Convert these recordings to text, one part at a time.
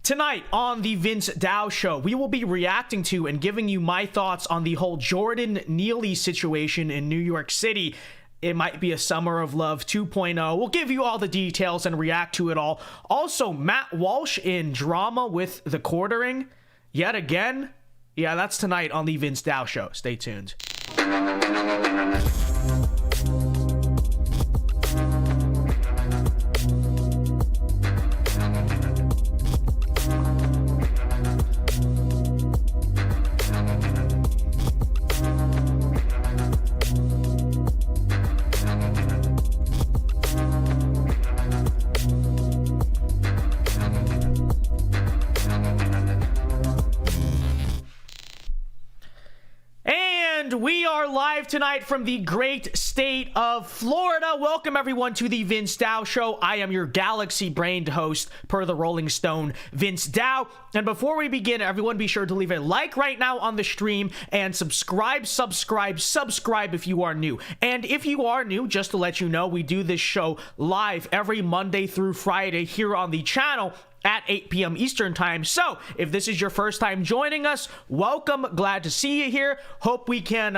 Tonight on the Vince Dao Show, we will be reacting to and giving you my thoughts on the whole Jordan Neely situation in New York City. It might be a Summer of Love 2.0. We'll give you all the details and react to it all. Also, Matt Walsh in drama with the quartering yet again. Yeah, that's tonight on the Vince Dao Show. Stay tuned. We are live tonight from the great state of Florida. Welcome everyone to the Vince Dao Show. I am your galaxy-brained host, per the Rolling Stone, Vince Dao. And before we begin, everyone be sure to leave a like right now on the stream and subscribe if you are new. And if you are new, just to let you know, we do this show live every Monday through Friday here on the channel at 8 p.m. Eastern time. So if this is your first time joining us, welcome. Glad to see you here. Hope we can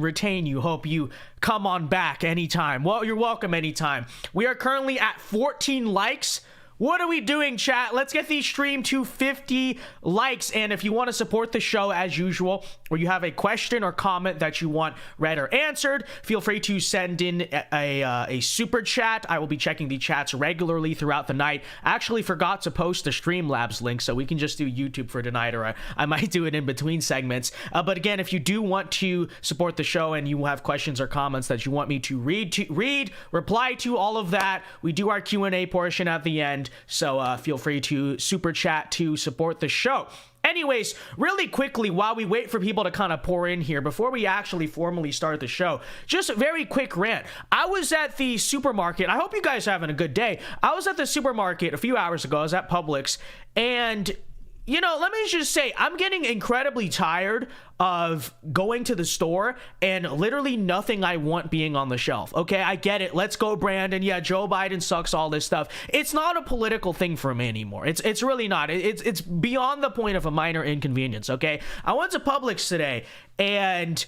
retain you. Hope you come on back anytime. Well, you're welcome anytime. We are currently at 14 likes. What are we doing, chat? Let's get the stream to 50 likes. And if you want to support the show as usual, or you have a question or comment that you want read or answered, feel free to send in a super chat. I will be checking the chats regularly throughout the night. I actually forgot to post the Streamlabs link, so we can just do YouTube for tonight, or I might do it in between segments. But again, if you do want to support the show and you have questions or comments that you want me to reply to, all of that, we do our Q&A portion at the end. So feel free to super chat to support the show. Anyways, really quickly, while we wait for people to kind of pour in here, before we actually formally start the show, just a very quick rant. I was at the supermarket. I hope you guys are having a good day. I was at the supermarket a few hours ago. I was at Publix, and you know, let me just say, I'm getting incredibly tired of going to the store and literally nothing I want being on the shelf. Okay, I get it. Let's go, Brandon. Yeah, Joe Biden sucks, all this stuff. It's not a political thing for me anymore. It's really not. It's beyond the point of a minor inconvenience, okay? I went to Publix today, and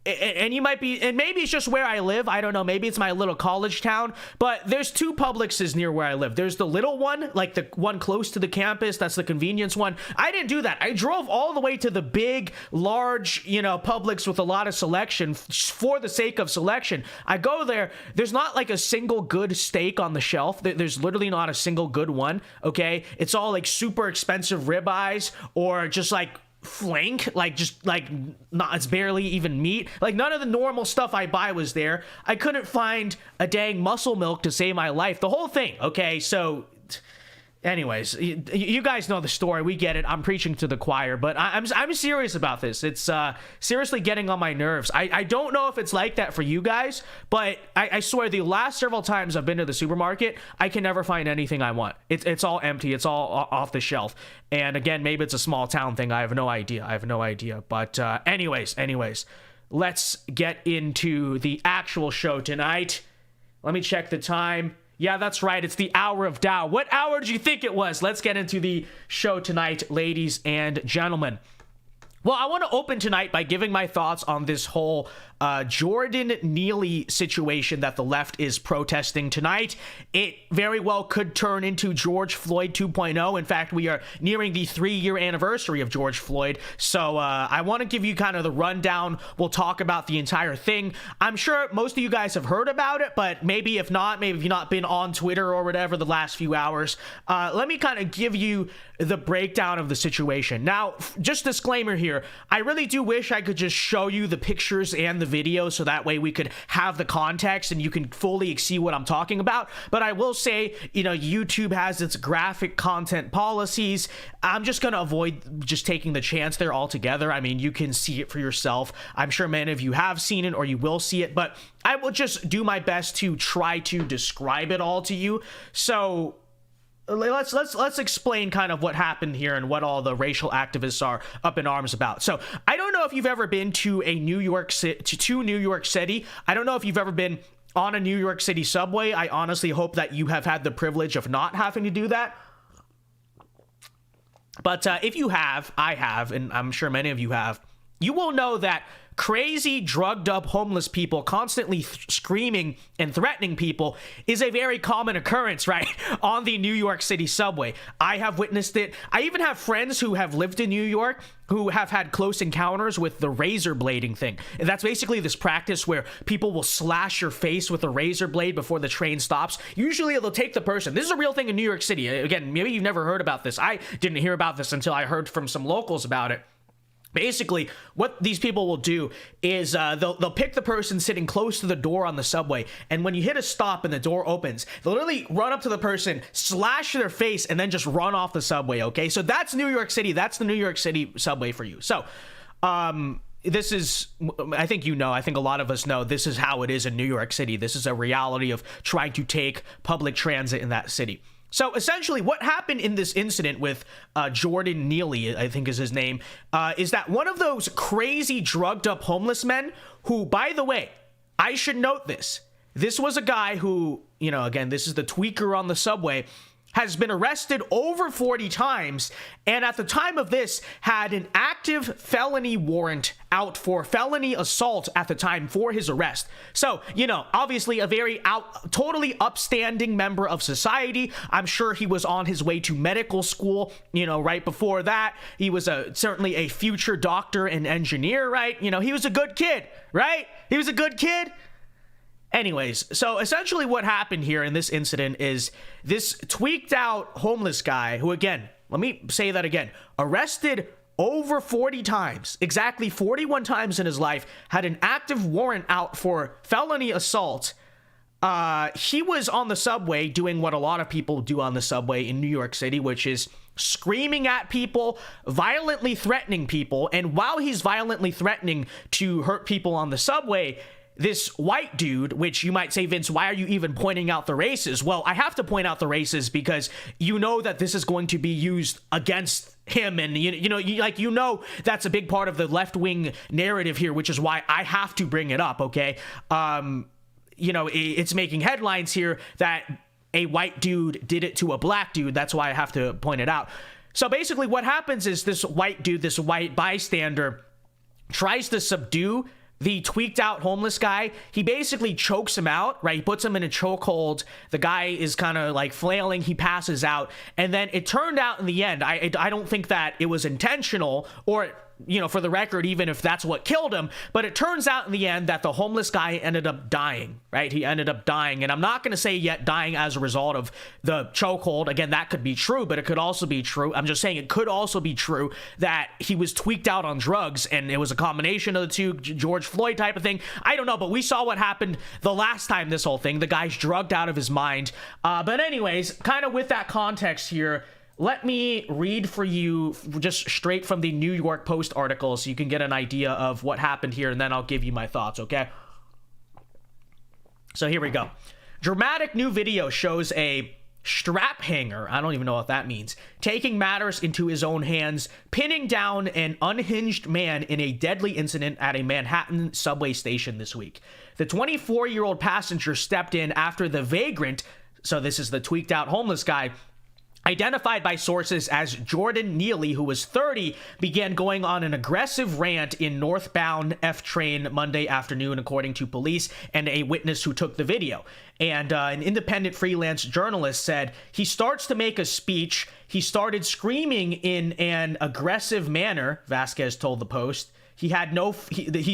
you might be, and maybe it's just where I live. I don't know. Maybe it's my little college town, but there's two Publixes near where I live. There's the little one, like the one close to the campus. That's the convenience one. I didn't do that. I drove all the way to the big, large, Publix with a lot of selection for the sake of selection. I go there. There's not like a single good steak on the shelf. There's literally not a single good one. Okay. It's all like super expensive ribeyes or just like flank, it's barely even meat. Like, none of the normal stuff I buy was there. I couldn't find a dang muscle milk to save my life. The whole thing. Okay, so anyways, you guys know the story. We get it. I'm preaching to the choir, but I'm serious about this. It's seriously getting on my nerves. I don't know if it's like that for you guys, but I swear the last several times I've been to the supermarket, I can never find anything I want. It's all empty. It's all off the shelf. And again, maybe it's a small town thing. I have no idea. But anyways, let's get into the actual show tonight. Let me check the time. Yeah, that's right. It's the Hour of Dao. What hour did you think it was? Let's get into the show tonight, ladies and gentlemen. Well, I want to open tonight by giving my thoughts on this whole Jordan Neely situation that the left is protesting tonight. It very well could turn into George Floyd 2.0. In fact, we are nearing the 3-year anniversary of George Floyd. So I want to give you kind of the rundown. We'll talk about the entire thing. I'm sure most of you guys have heard about it, but maybe if not, maybe if you've not been on Twitter or whatever the last few hours, let me kind of give you the breakdown of the situation. Now, just disclaimer here, I really do wish I could just show you the pictures and the video so that way we could have the context and you can fully see what I'm talking about. But I will say, YouTube has its graphic content policies. I'm just going to avoid just taking the chance there altogether. I mean, you can see it for yourself. I'm sure many of you have seen it or you will see it, but I will just do my best to try to describe it all to you. So let's explain kind of what happened here and what all the racial activists are up in arms about. So I don't know if you've ever been to New York City. I don't know if you've ever been on a New York City subway. I honestly hope that you have had the privilege of not having to do that. But if you have, I have, and I'm sure many of you have, you will know that crazy, drugged up homeless people constantly screaming and threatening people is a very common occurrence, right? On the New York City subway. I have witnessed it. I even have friends who have lived in New York who have had close encounters with the razor blading thing. And that's basically this practice where people will slash your face with a razor blade before the train stops. Usually they'll take the person. This is a real thing in New York City. Again, maybe you've never heard about this. I didn't hear about this until I heard from some locals about it. Basically, what these people will do is they'll pick the person sitting close to the door on the subway, and when you hit a stop and the door opens, they'll literally run up to the person, slash their face, and then just run off the subway, okay? So that's New York City. That's the New York City subway for you. So, this is, I think a lot of us know this is how it is in New York City. This is a reality of trying to take public transit in that city. So essentially what happened in this incident with Jordan Neely, I think is his name, is that one of those crazy drugged up homeless men who, by the way, I should note this. This was a guy who, again, this is the tweaker on the subway, has been arrested over 40 times, and at the time of this had an active felony warrant out for felony assault at the time for his arrest. So, obviously a very totally upstanding member of society. I'm sure he was on his way to medical school, right before that. He was certainly a future doctor and engineer, right? He was a good kid, right? He was a good kid. Anyways, so essentially what happened here in this incident is this tweaked out homeless guy who, again, let me say that again, arrested over 40 times, exactly 41 times in his life, had an active warrant out for felony assault. He was on the subway doing what a lot of people do on the subway in New York City, which is screaming at people, violently threatening people. And while he's violently threatening to hurt people on the subway, this white dude, which you might say, Vince, why are you even pointing out the races? Well, I have to point out the races because that this is going to be used against him, and that's a big part of the left-wing narrative here, which is why I have to bring it up, okay? It's making headlines here that a white dude did it to a black dude. That's why I have to point it out. So basically what happens is this white dude, this white bystander, tries to subdue the tweaked out homeless guy. He basically chokes him out, right? He puts him in a chokehold. The guy is kind of like flailing. He passes out. And then it turned out in the end, I don't think that it was intentional or, for the record, even if that's what killed him, but it turns out in the end that the homeless guy ended up dying, right? He ended up dying. And I'm not going to say yet dying as a result of the chokehold. Again, that could be true, but it could also be true. I'm just saying it could also be true that he was tweaked out on drugs and it was a combination of the two, George Floyd type of thing. I don't know, but we saw what happened the last time this whole thing. The guy's drugged out of his mind. But anyways, kind of with that context here, let me read for you just straight from the New York Post article so you can get an idea of what happened here, and then I'll give you my thoughts, okay? So here we go. Dramatic new video shows a strap hanger, I don't even know what that means, taking matters into his own hands, pinning down an unhinged man in a deadly incident at a Manhattan subway station this week. The 24-year-old passenger stepped in after the vagrant, so this is the tweaked out homeless guy, identified by sources as Jordan Neely, who was 30, began going on an aggressive rant in northbound F train Monday afternoon, according to police and a witness who took the video. And an independent freelance journalist said, he starts to make a speech. He started screaming in an aggressive manner, Vasquez told the Post. He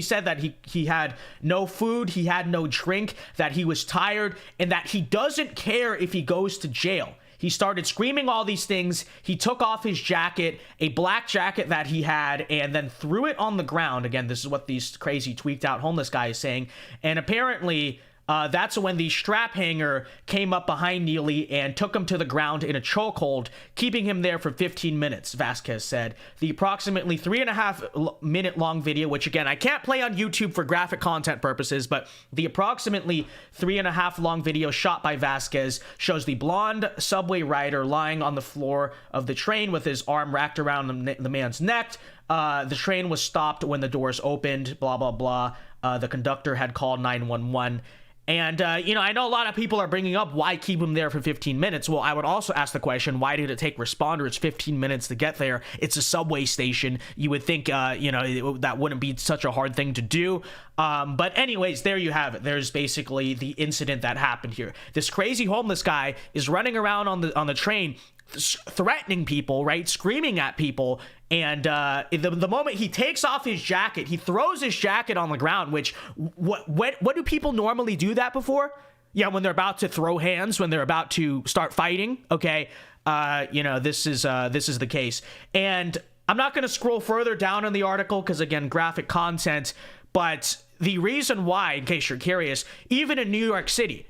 said that he had no food, he had no drink, that he was tired, and that he doesn't care if he goes to jail. He started screaming all these things. He took off his jacket, a black jacket that he had, and then threw it on the ground. Again, this is what these crazy tweaked out homeless guy is saying. And apparently, that's when the strap hanger came up behind Neely and took him to the ground in a chokehold, keeping him there for 15 minutes, Vasquez said. The approximately 3.5 minute long video, which again, I can't play on YouTube for graphic content purposes, but the approximately 3.5 long video shot by Vasquez shows the blonde subway rider lying on the floor of the train with his arm wrapped around the man's neck. The train was stopped when the doors opened, blah, blah, blah. The conductor had called 911. And, I know a lot of people are bringing up why keep him there for 15 minutes. Well, I would also ask the question, why did it take responders 15 minutes to get there? It's a subway station. You would think, that wouldn't be such a hard thing to do. But anyways, there you have it. There's basically the incident that happened here. This crazy homeless guy is running around on the train, threatening people, right? Screaming at people. And the moment he takes off his jacket, he throws his jacket on the ground, which what do people normally do that before? Yeah, when they're about to throw hands, when they're about to start fighting. Okay. This is the case. And I'm not going to scroll further down in the article because, again, graphic content, but the reason why, in case you're curious, even in New York City,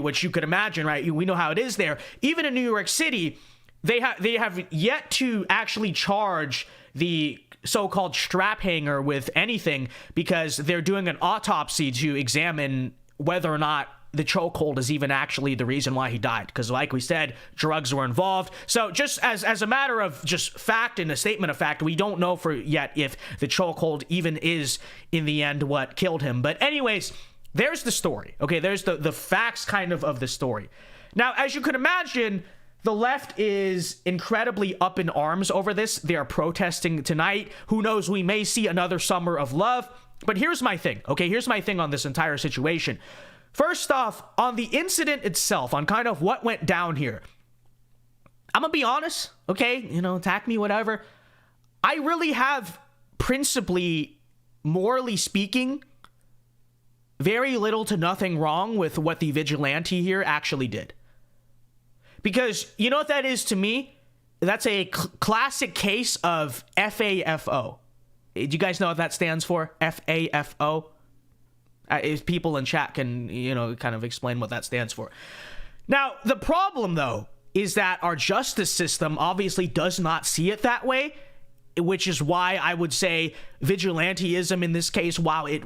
which you could imagine, right? We know how it is there. Even in New York City, they have yet to actually charge the so-called strap hanger with anything because they're doing an autopsy to examine whether or not the chokehold is even actually the reason why he died. Because like we said, drugs were involved. So just as a matter of just fact and a statement of fact, we don't know for yet if the chokehold even is in the end what killed him. But anyways, there's the story. Okay, there's the facts kind of the story. Now, as you could imagine, the left is incredibly up in arms over this. They are protesting tonight. Who knows? We may see another summer of love. But here's my thing. Okay, here's my thing on this entire situation. First off, on the incident itself, on kind of what went down here, I'm gonna be honest. Okay, attack me, whatever. I really have, principally, morally speaking, very little to nothing wrong with what the vigilante here actually did. Because you know what that is to me? That's a classic case of FAFO. Do you guys know what that stands for? FAFO? If people in chat can, kind of explain what that stands for. Now, the problem, though, is that our justice system obviously does not see it that way, which is why I would say vigilanteism in this case, while it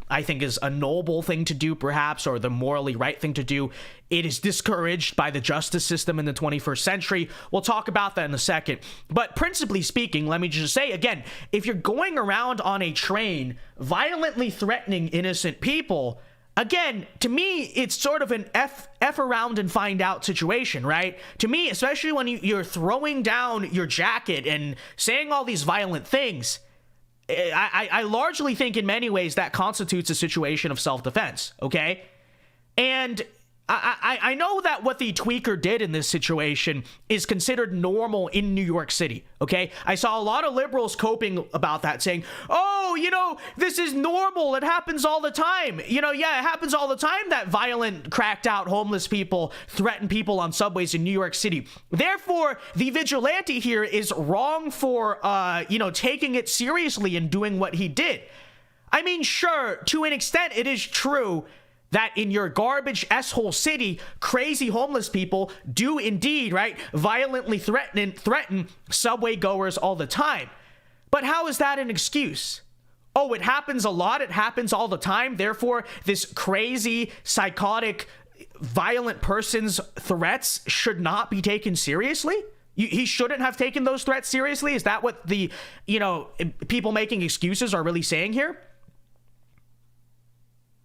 I think is a noble thing to do, perhaps, or the morally right thing to do, it is discouraged by the justice system in the 21st century. We'll talk about that in a second. But principally speaking, let me just say again, if you're going around on a train violently threatening innocent people, again, to me, it's sort of an F around and find out situation, right? To me, especially when you're throwing down your jacket and saying all these violent things, I largely think in many ways that constitutes a situation of self-defense, okay? And I know that what the tweaker did in this situation is considered normal in New York City, okay? I saw a lot of liberals coping about that, saying, oh, this is normal. It happens all the time. Yeah, it happens all the time that violent, cracked out homeless people threaten people on subways in New York City. Therefore, the vigilante here is wrong for, taking it seriously and doing what he did. I mean, sure, to an extent, it is true that in your garbage S-hole city, crazy homeless people do indeed, right, violently threaten subway goers all the time. But how is that an excuse? Oh, it happens a lot. It happens all the time. Therefore, this crazy, psychotic, violent person's threats should not be taken seriously? He shouldn't have taken those threats seriously? Is that what the, people making excuses are really saying here?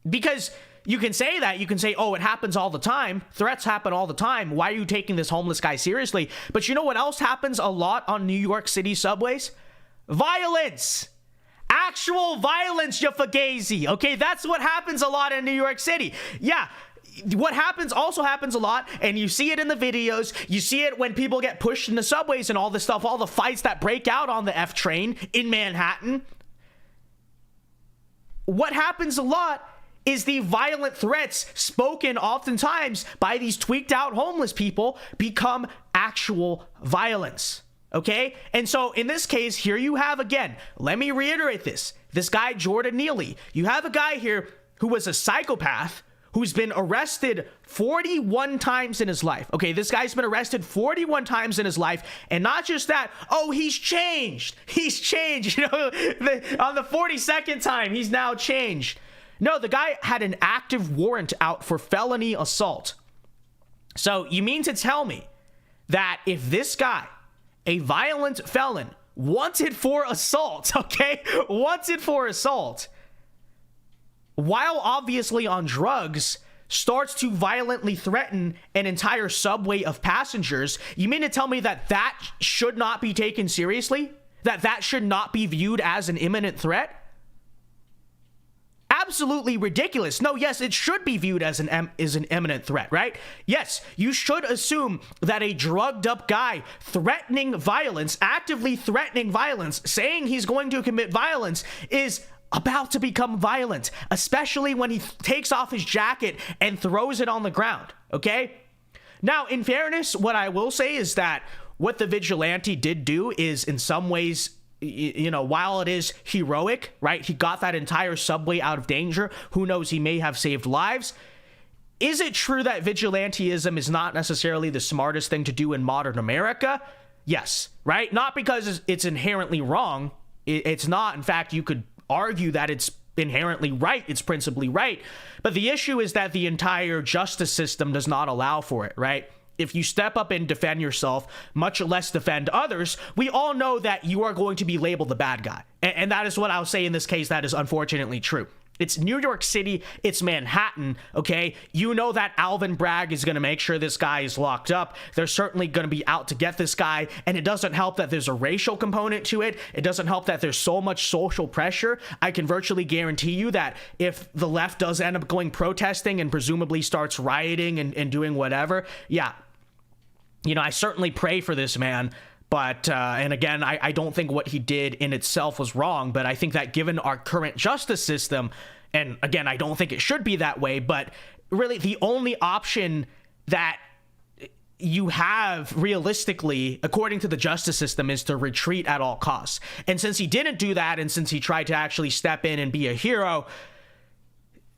Because you can say that. You can say, oh, it happens all the time. Threats happen all the time. Why are you taking this homeless guy seriously? But you know what else happens a lot on New York City subways? Violence. Actual violence, you fugazi. Okay, that's what happens a lot in New York City. Yeah. What also happens a lot, and you see it in the videos, you see it when people get pushed into subways and all this stuff, all the fights that break out on the F train in Manhattan. What happens a lot is the violent threats spoken oftentimes by these tweaked out homeless people become actual violence. Okay? And so in this case, here you have again, let me reiterate this guy, Jordan Neely. You have a guy here who was a psychopath who's been arrested 41 times in his life. Okay, this guy's been arrested 41 times in his life. And not just that, oh, he's changed. He's changed. On the 42nd time, he's now changed. No, the guy had an active warrant out for felony assault. So you mean to tell me that if this guy, a violent felon, wanted for assault, while obviously on drugs, starts to violently threaten an entire subway of passengers. You mean to tell me that that should not be taken seriously? That should not be viewed as an imminent threat? Absolutely ridiculous. No, yes, it should be viewed as an imminent threat, right? Yes, you should assume that a drugged up guy threatening violence, actively threatening violence, saying he's going to commit violence is about to become violent, especially when he takes off his jacket and throws it on the ground, okay? Now, in fairness, what I will say is that what the vigilante did do is in some ways, you know, while it is heroic, right? He got that entire subway out of danger. Who knows, he may have saved lives. Is it true that vigilanteism is not necessarily the smartest thing to do in modern America? Yes, right? Not because it's inherently wrong. It's not. In fact, you could argue that it's inherently right. It's principally right. But the issue is that the entire justice system does not allow for it, right? If you step up and defend yourself, much less defend others, we all know that you are going to be labeled the bad guy. And that is what I'll say in this case. That is unfortunately true. It's New York City. It's Manhattan. Okay. You know that Alvin Bragg is going to make sure this guy is locked up. They're certainly going to be out to get this guy. And it doesn't help that there's a racial component to it. It doesn't help that there's so much social pressure. I can virtually guarantee you that if the left does end up going protesting and presumably starts rioting and doing whatever, yeah, you know, I certainly pray for this man. But, and again, I don't think what he did in itself was wrong, but I think that given our current justice system, and again, I don't think it should be that way, but really the only option that you have realistically, according to the justice system, is to retreat at all costs. And since he didn't do that, and since he tried to actually step in and be a hero,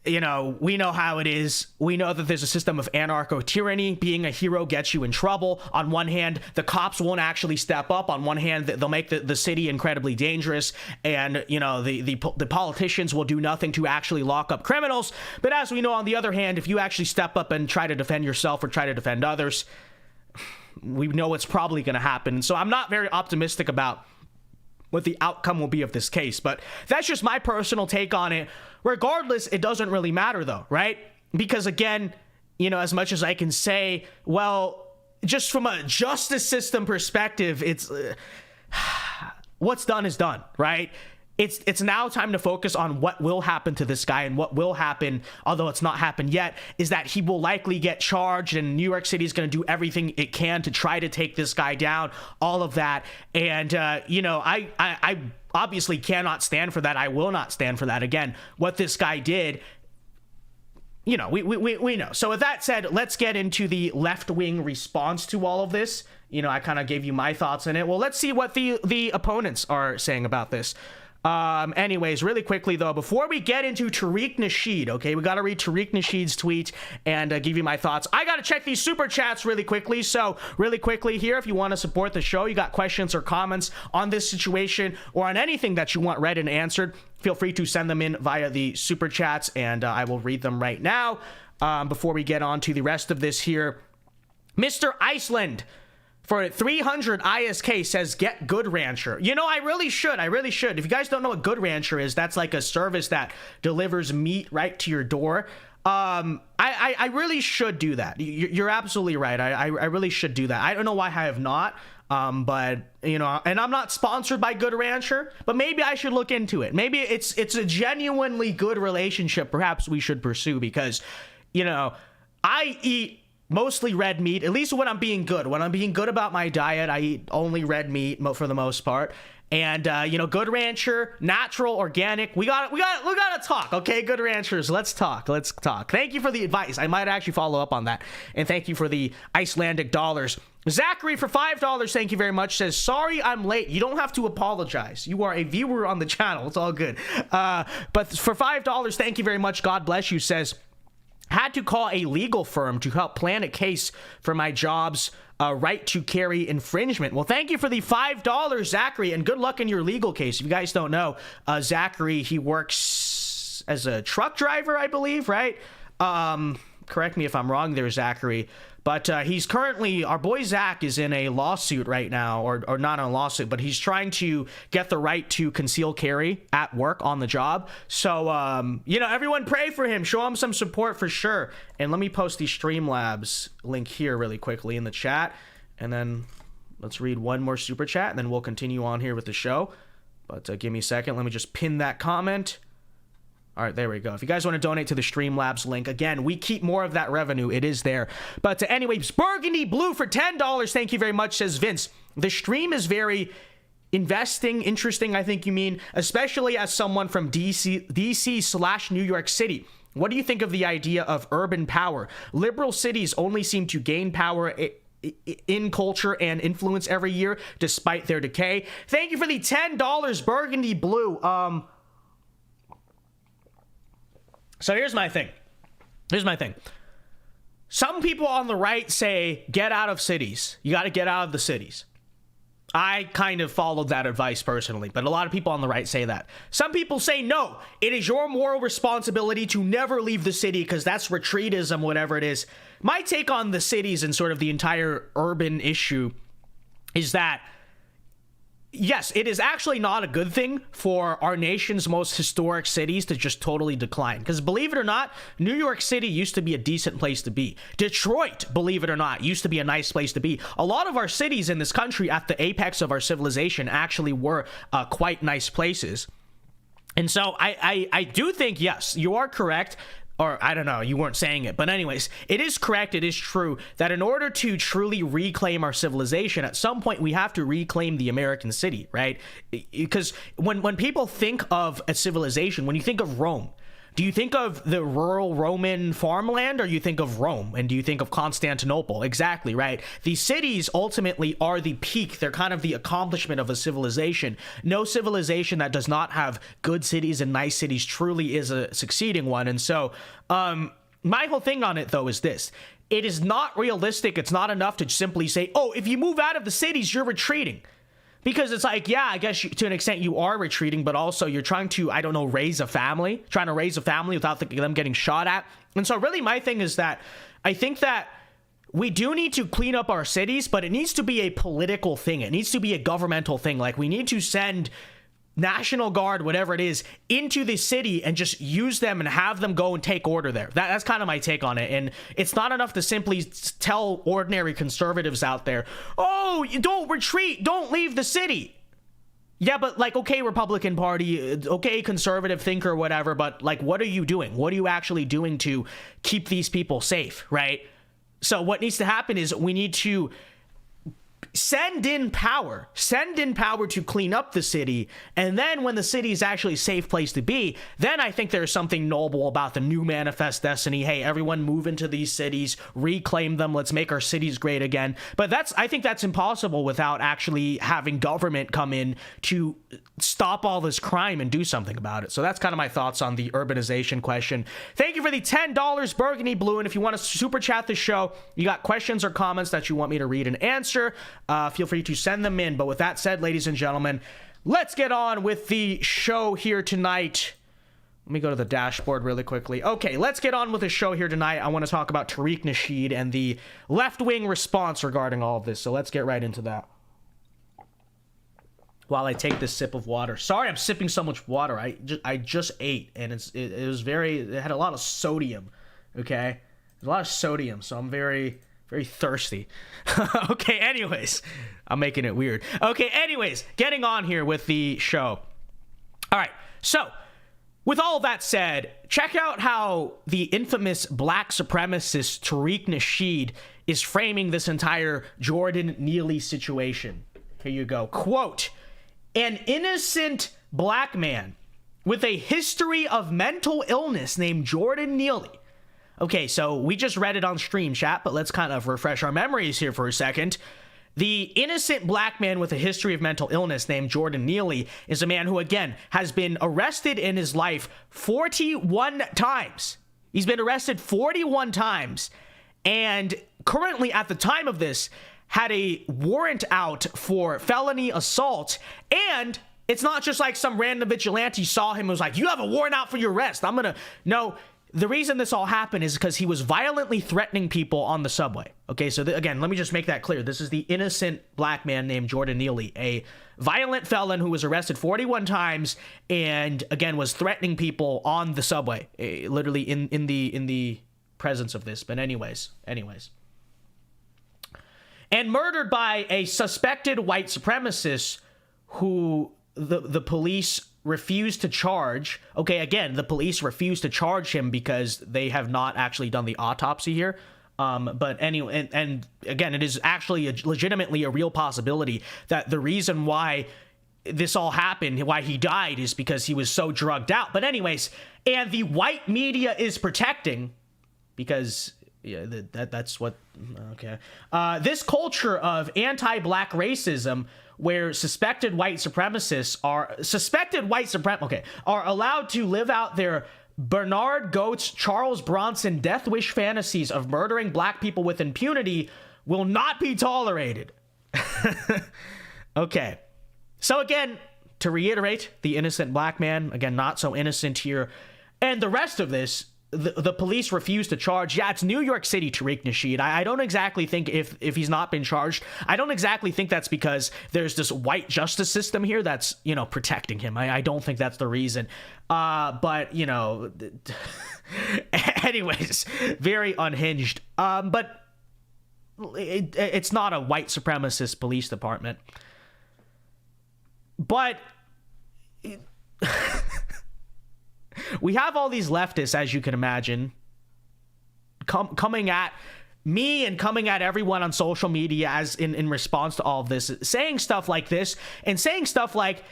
you know, we know how it is. We know that there's a system of anarcho-tyranny. Being a hero gets you in trouble. On one hand, the cops won't actually step up. On one hand, they'll make the city incredibly dangerous. And, you know, the politicians will do nothing to actually lock up criminals. But as we know, on the other hand, if you actually step up and try to defend yourself or try to defend others, we know it's probably going to happen. So I'm not very optimistic about what the outcome will be of this case. But that's just my personal take on it. Regardless, it doesn't really matter though, right? Because again, you know, as much as I can say, well, just from a justice system perspective, it's what's done is done, right? It's now time to focus on what will happen to this guy, and what will happen, although it's not happened yet, is that he will likely get charged, and New York City is going to do everything it can to try to take this guy down, all of that. And, you know, I obviously cannot stand for that. I will not stand for that. Again, what this guy did, you know, we know. So with that said, let's get into the left-wing response to all of this. You know, I kind of gave you my thoughts on it. Well, let's see what the opponents are saying about this. Anyways, really quickly though, before we get into Tariq Nasheed, okay, we got to read Tariq Nasheed's tweet and give you my thoughts. I got to check these super chats really quickly. So really quickly here, if you want to support the show, you got questions or comments on this situation or on anything that you want read and answered, feel free to send them in via the super chats, and I will read them right now. Before we get on to the rest of this here, Mr. Iceland for 300 ISK says, get Good Rancher. You know, I really should. If you guys don't know what Good Rancher is, that's like a service that delivers meat right to your door. I really should do that. You're absolutely right. I really should do that. I don't know why I have not. But you know, and I'm not sponsored by Good Rancher, but maybe I should look into it. Maybe it's a genuinely good relationship perhaps we should pursue, because, you know, I eat mostly red meat, at least when I'm being good. When I'm being good about my diet, I eat only red meat for the most part. And, you know, Good Rancher, natural, organic. We gotta talk, okay? Good Ranchers, let's talk. Thank you for the advice. I might actually follow up on that. And thank you for the Icelandic dollars. Zachary for $5, thank you very much, says, sorry I'm late. You don't have to apologize. You are a viewer on the channel. It's all good. But for $5, thank you very much. God bless you, says, had to call a legal firm to help plan a case for my job's right to carry infringement. Well, thank you for the $5, Zachary, and good luck in your legal case. If you guys don't know, Zachary, he works as a truck driver, I believe, right? correct me if I'm wrong there, Zachary, but he's currently, our boy Zach is in a lawsuit right now, or not in a lawsuit, but he's trying to get the right to conceal carry at work on the job. So, you know, everyone pray for him. Show him some support for sure. And let me post the Streamlabs link here really quickly in the chat. And then let's read one more super chat, and then we'll continue on here with the show. But give me a second. Let me just pin that comment. All right, there we go. If you guys want to donate to the Streamlabs link, again, we keep more of that revenue. It is there. But anyways, Burgundy Blue for $10. Thank you very much, says Vince. The stream is very interesting, I think you mean, especially as someone from DC/New York City. What do you think of the idea of urban power? Liberal cities only seem to gain power in culture and influence every year, despite their decay. Thank you for the $10, Burgundy Blue. So here's my thing. Some people on the right say, get out of cities. You got to get out of the cities. I kind of followed that advice personally, but a lot of people on the right say that. Some people say, no, it is your moral responsibility to never leave the city because that's retreatism, whatever it is. My take on the cities and sort of the entire urban issue is that, yes, it is actually not a good thing for our nation's most historic cities to just totally decline. Because believe it or not, New York City used to be a decent place to be. Detroit, believe it or not, used to be a nice place to be. A lot of our cities in this country at the apex of our civilization actually were quite nice places. And so I do think, yes, you are correct. Or I don't know, you weren't saying it. But anyways, it is correct, it is true that in order to truly reclaim our civilization, at some point we have to reclaim the American city, right? Because when people think of a civilization, when you think of Rome, do you think of the rural Roman farmland, or you think of Rome? And do you think of Constantinople? Exactly, right? These cities ultimately are the peak. They're kind of the accomplishment of a civilization. No civilization that does not have good cities and nice cities truly is a succeeding one. And so, my whole thing on it, though, is this. It is not realistic. It's not enough to simply say, oh, if you move out of the cities, you're retreating. Because it's like, yeah, I guess to an extent you are retreating, but also you're trying to, I don't know, raise a family without them getting shot at. And so really my thing is that I think that we do need to clean up our cities, but it needs to be a political thing. It needs to be a governmental thing. Like, we need to send National Guard, whatever it is, into the city and just use them and have them go and take order there. That's kind of my take on it. And it's not enough to simply tell ordinary conservatives out there, oh, you don't retreat, don't leave the city. Yeah, but like, okay, Republican Party, okay, conservative thinker, whatever, but like, what are you doing? What are you actually doing to keep these people safe, right? So what needs to happen is we need to send in power to clean up the city, and then when the city is actually a safe place to be, then I think there's something noble about the new manifest destiny. Hey, everyone move into these cities, reclaim them, let's make our cities great again. But I think that's impossible without actually having government come in to stop all this crime and do something about it. So that's kind of my thoughts on the urbanization question. Thank you for the $10, Burgundy Blue. And if you want to super chat the show, you got questions or comments that you want me to read and answer, feel free to send them in. But with that said, ladies and gentlemen, let's get on with the show here tonight. Let me go to the dashboard really quickly. Okay, let's get on with the show here tonight. I want to talk about Tariq Nasheed and the left-wing response regarding all of this. So let's get right into that while I take this sip of water. Sorry I'm sipping so much water. I just ate, and it had a lot of sodium, okay? There's a lot of sodium, so I'm very thirsty. Okay, anyways, I'm making it weird. Okay, anyways, getting on here with the show. All right, so with all that said, check out how the infamous black supremacist Tariq Nasheed is framing this entire Jordan Neely situation. Here you go. Quote, an innocent black man with a history of mental illness named Jordan Neely. Okay, so we just read it on stream chat, but let's kind of refresh our memories here for a second. The innocent black man with a history of mental illness named Jordan Neely is a man who, again, has been arrested in his life 41 times. He's been arrested 41 times, and currently, at the time of this, had a warrant out for felony assault. And it's not just like some random vigilante saw him and was like, you have a warrant out for your arrest. No, the reason this all happened is because he was violently threatening people on the subway. Okay, so again, let me just make that clear. This is the innocent black man named Jordan Neely, a violent felon who was arrested 41 times and, again, was threatening people on the subway, literally in the presence of this. But anyways. And murdered by a suspected white supremacist who the police refused to charge. Okay, again, the police refused to charge him because they have not actually done the autopsy here. But anyway, and again, it is actually legitimately a real possibility that the reason why this all happened, why he died, is because he was so drugged out. But anyways, and the white media is protecting, because yeah, that's what, okay. This culture of anti-black racism where suspected white supremacists are allowed to live out their Bernard Goetz, Charles Bronson death wish fantasies of murdering black people with impunity will not be tolerated. Okay. So again, to reiterate, the innocent black man, again, not so innocent here. And the rest of this, the police refused to charge. Yeah, it's New York City, Tariq Nasheed. I don't exactly think if he's not been charged, I don't exactly think that's because there's this white justice system here that's, you know, protecting him. I don't think that's the reason. But, you know, anyways, very unhinged. But it's not a white supremacist police department. But we have all these leftists, as you can imagine, coming at me and coming at everyone on social media as in response to all of this, saying stuff like this and saying stuff like,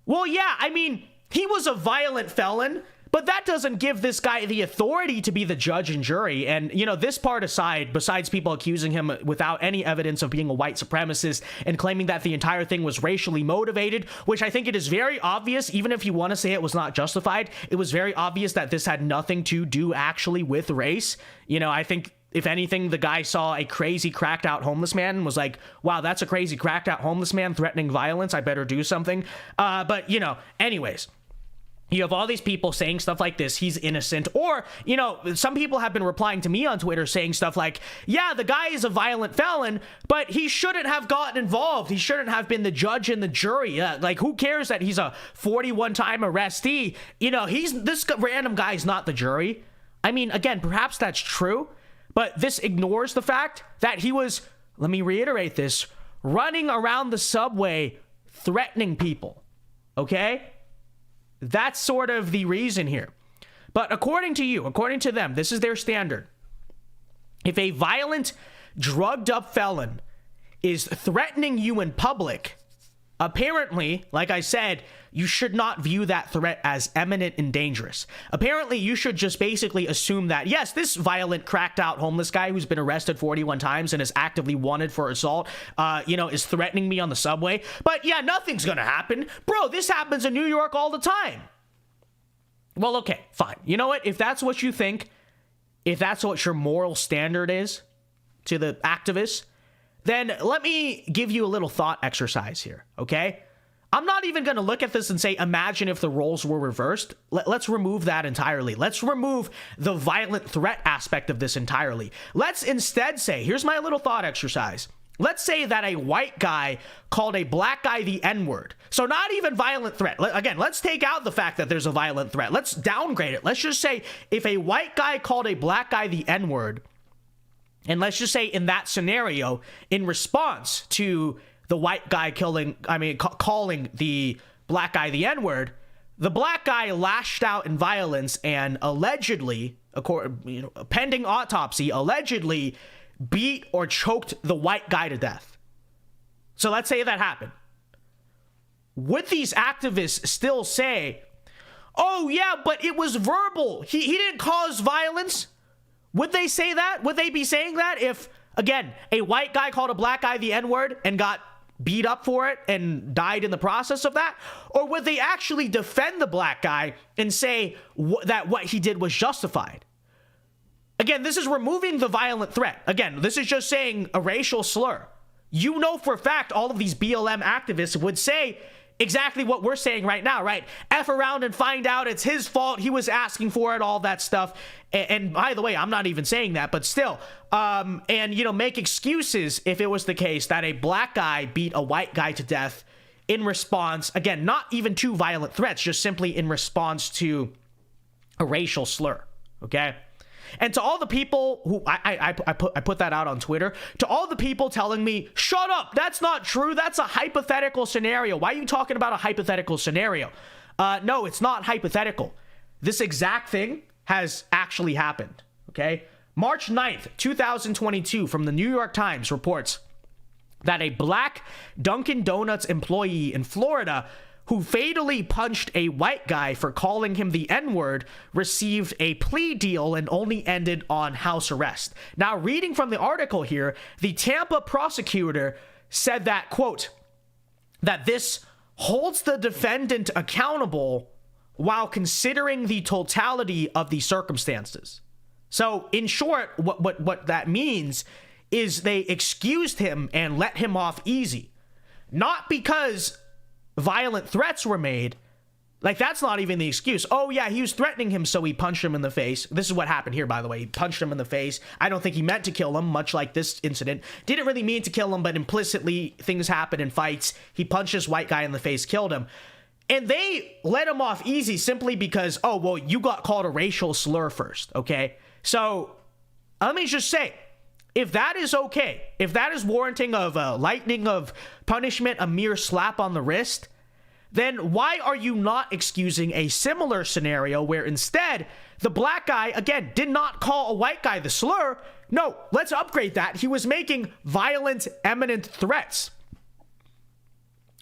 well, yeah, I mean, he was a violent felon, but that doesn't give this guy the authority to be the judge and jury. And, you know, this part aside, besides people accusing him without any evidence of being a white supremacist and claiming that the entire thing was racially motivated, which I think it is very obvious, even if you want to say it was not justified, it was very obvious that this had nothing to do actually with race. You know, I think if anything, the guy saw a crazy cracked out homeless man and was like, wow, that's a crazy cracked out homeless man threatening violence. I better do something. But, you know, anyways. You have all these people saying stuff like this, he's innocent. Or, you know, some people have been replying to me on Twitter saying stuff like, yeah, the guy is a violent felon, but he shouldn't have gotten involved. He shouldn't have been the judge and the jury. Like, who cares that he's a 41-time arrestee? You know, this random guy is not the jury. I mean, again, perhaps that's true, but this ignores the fact that he was, let me reiterate this, running around the subway threatening people. Okay? That's sort of the reason here. But according to them, this is their standard. If a violent, drugged up felon is threatening you in public, apparently, like I said, you should not view that threat as imminent and dangerous. Apparently, you should just basically assume that, yes, this violent, cracked out homeless guy who's been arrested 41 times and is actively wanted for assault, you know, is threatening me on the subway. But yeah, nothing's gonna happen. Bro, this happens in New York all the time. Well, okay, fine. You know what? If that's what you think, if that's what your moral standard is to the activists, then let me give you a little thought exercise here, okay? I'm not even going to look at this and say, imagine if the roles were reversed. Let's remove that entirely. Let's remove the violent threat aspect of this entirely. Let's instead say, here's my little thought exercise. Let's say that a white guy called a black guy the N-word. So not even violent threat. Again, let's take out the fact that there's a violent threat. Let's downgrade it. Let's just say if a white guy called a black guy the N-word, and let's just say in that scenario, in response to the white guy calling the black guy the N-word, the black guy lashed out in violence and allegedly, pending autopsy, allegedly beat or choked the white guy to death. So let's say that happened. Would these activists still say, oh yeah, but it was verbal. He didn't cause violence? Would they say that? Would they be saying that if, again, a white guy called a black guy the N-word and got beat up for it and died in the process of that? Or would they actually defend the black guy and say that what he did was justified? Again, this is removing the violent threat. Again, this is just saying a racial slur. You know for a fact all of these BLM activists would say exactly what we're saying right now, right? F around and find out it's his fault. He was asking for it, all that stuff. And by the way, I'm not even saying that, but still, and, you know, make excuses if it was the case that a black guy beat a white guy to death in response, again, not even to violent threats, just simply in response to a racial slur, okay? And to all the people who, I put that out on Twitter, to all the people telling me, shut up, that's not true, that's a hypothetical scenario. Why are you talking about a hypothetical scenario? No, it's not hypothetical. This exact thing has actually happened, okay? March 9th, 2022, from the New York Times reports that a black Dunkin' Donuts employee in Florida who fatally punched a white guy for calling him the N-word received a plea deal and only ended on house arrest. Now, reading from the article here, the Tampa prosecutor said that, quote, that this holds the defendant accountable while considering the totality of the circumstances. So, in short, what that means is they excused him and let him off easy. Not because violent threats were made. Like, that's not even the excuse. Oh, yeah, he was threatening him, so he punched him in the face. This is what happened here, by the way. He punched him in the face. I don't think he meant to kill him, much like this incident. Didn't really mean to kill him, but implicitly, things happen in fights. He punched this white guy in the face, killed him. And they let him off easy simply because, oh, well, you got called a racial slur first, okay? So, let me just say, if that is okay, if that is warranting of a lightening of punishment, a mere slap on the wrist, then why are you not excusing a similar scenario where instead the black guy, again, did not call a white guy the slur? No, let's upgrade that. He was making violent, imminent threats.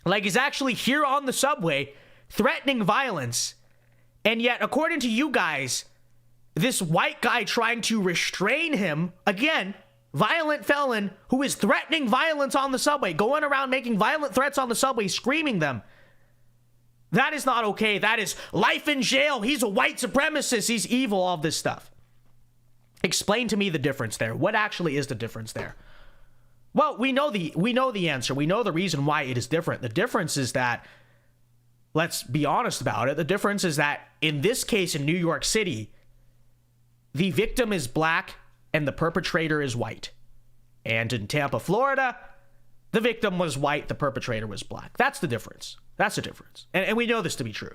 Like, he's actually here on the subway threatening violence. And yet, according to you guys, this white guy trying to restrain him, again, violent felon who is threatening violence on the subway, going around making violent threats on the subway, screaming them. That is not okay. That is life in jail. He's a white supremacist. He's evil, all this stuff. Explain to me the difference there. What actually is the difference there? Well, we know the answer. We know the reason why it is different. The difference is that, let's be honest about it, the difference is that in this case in New York City, the victim is black and the perpetrator is white. And in Tampa, Florida, the victim was white, the perpetrator was black. That's the difference. That's the difference. And we know this to be true.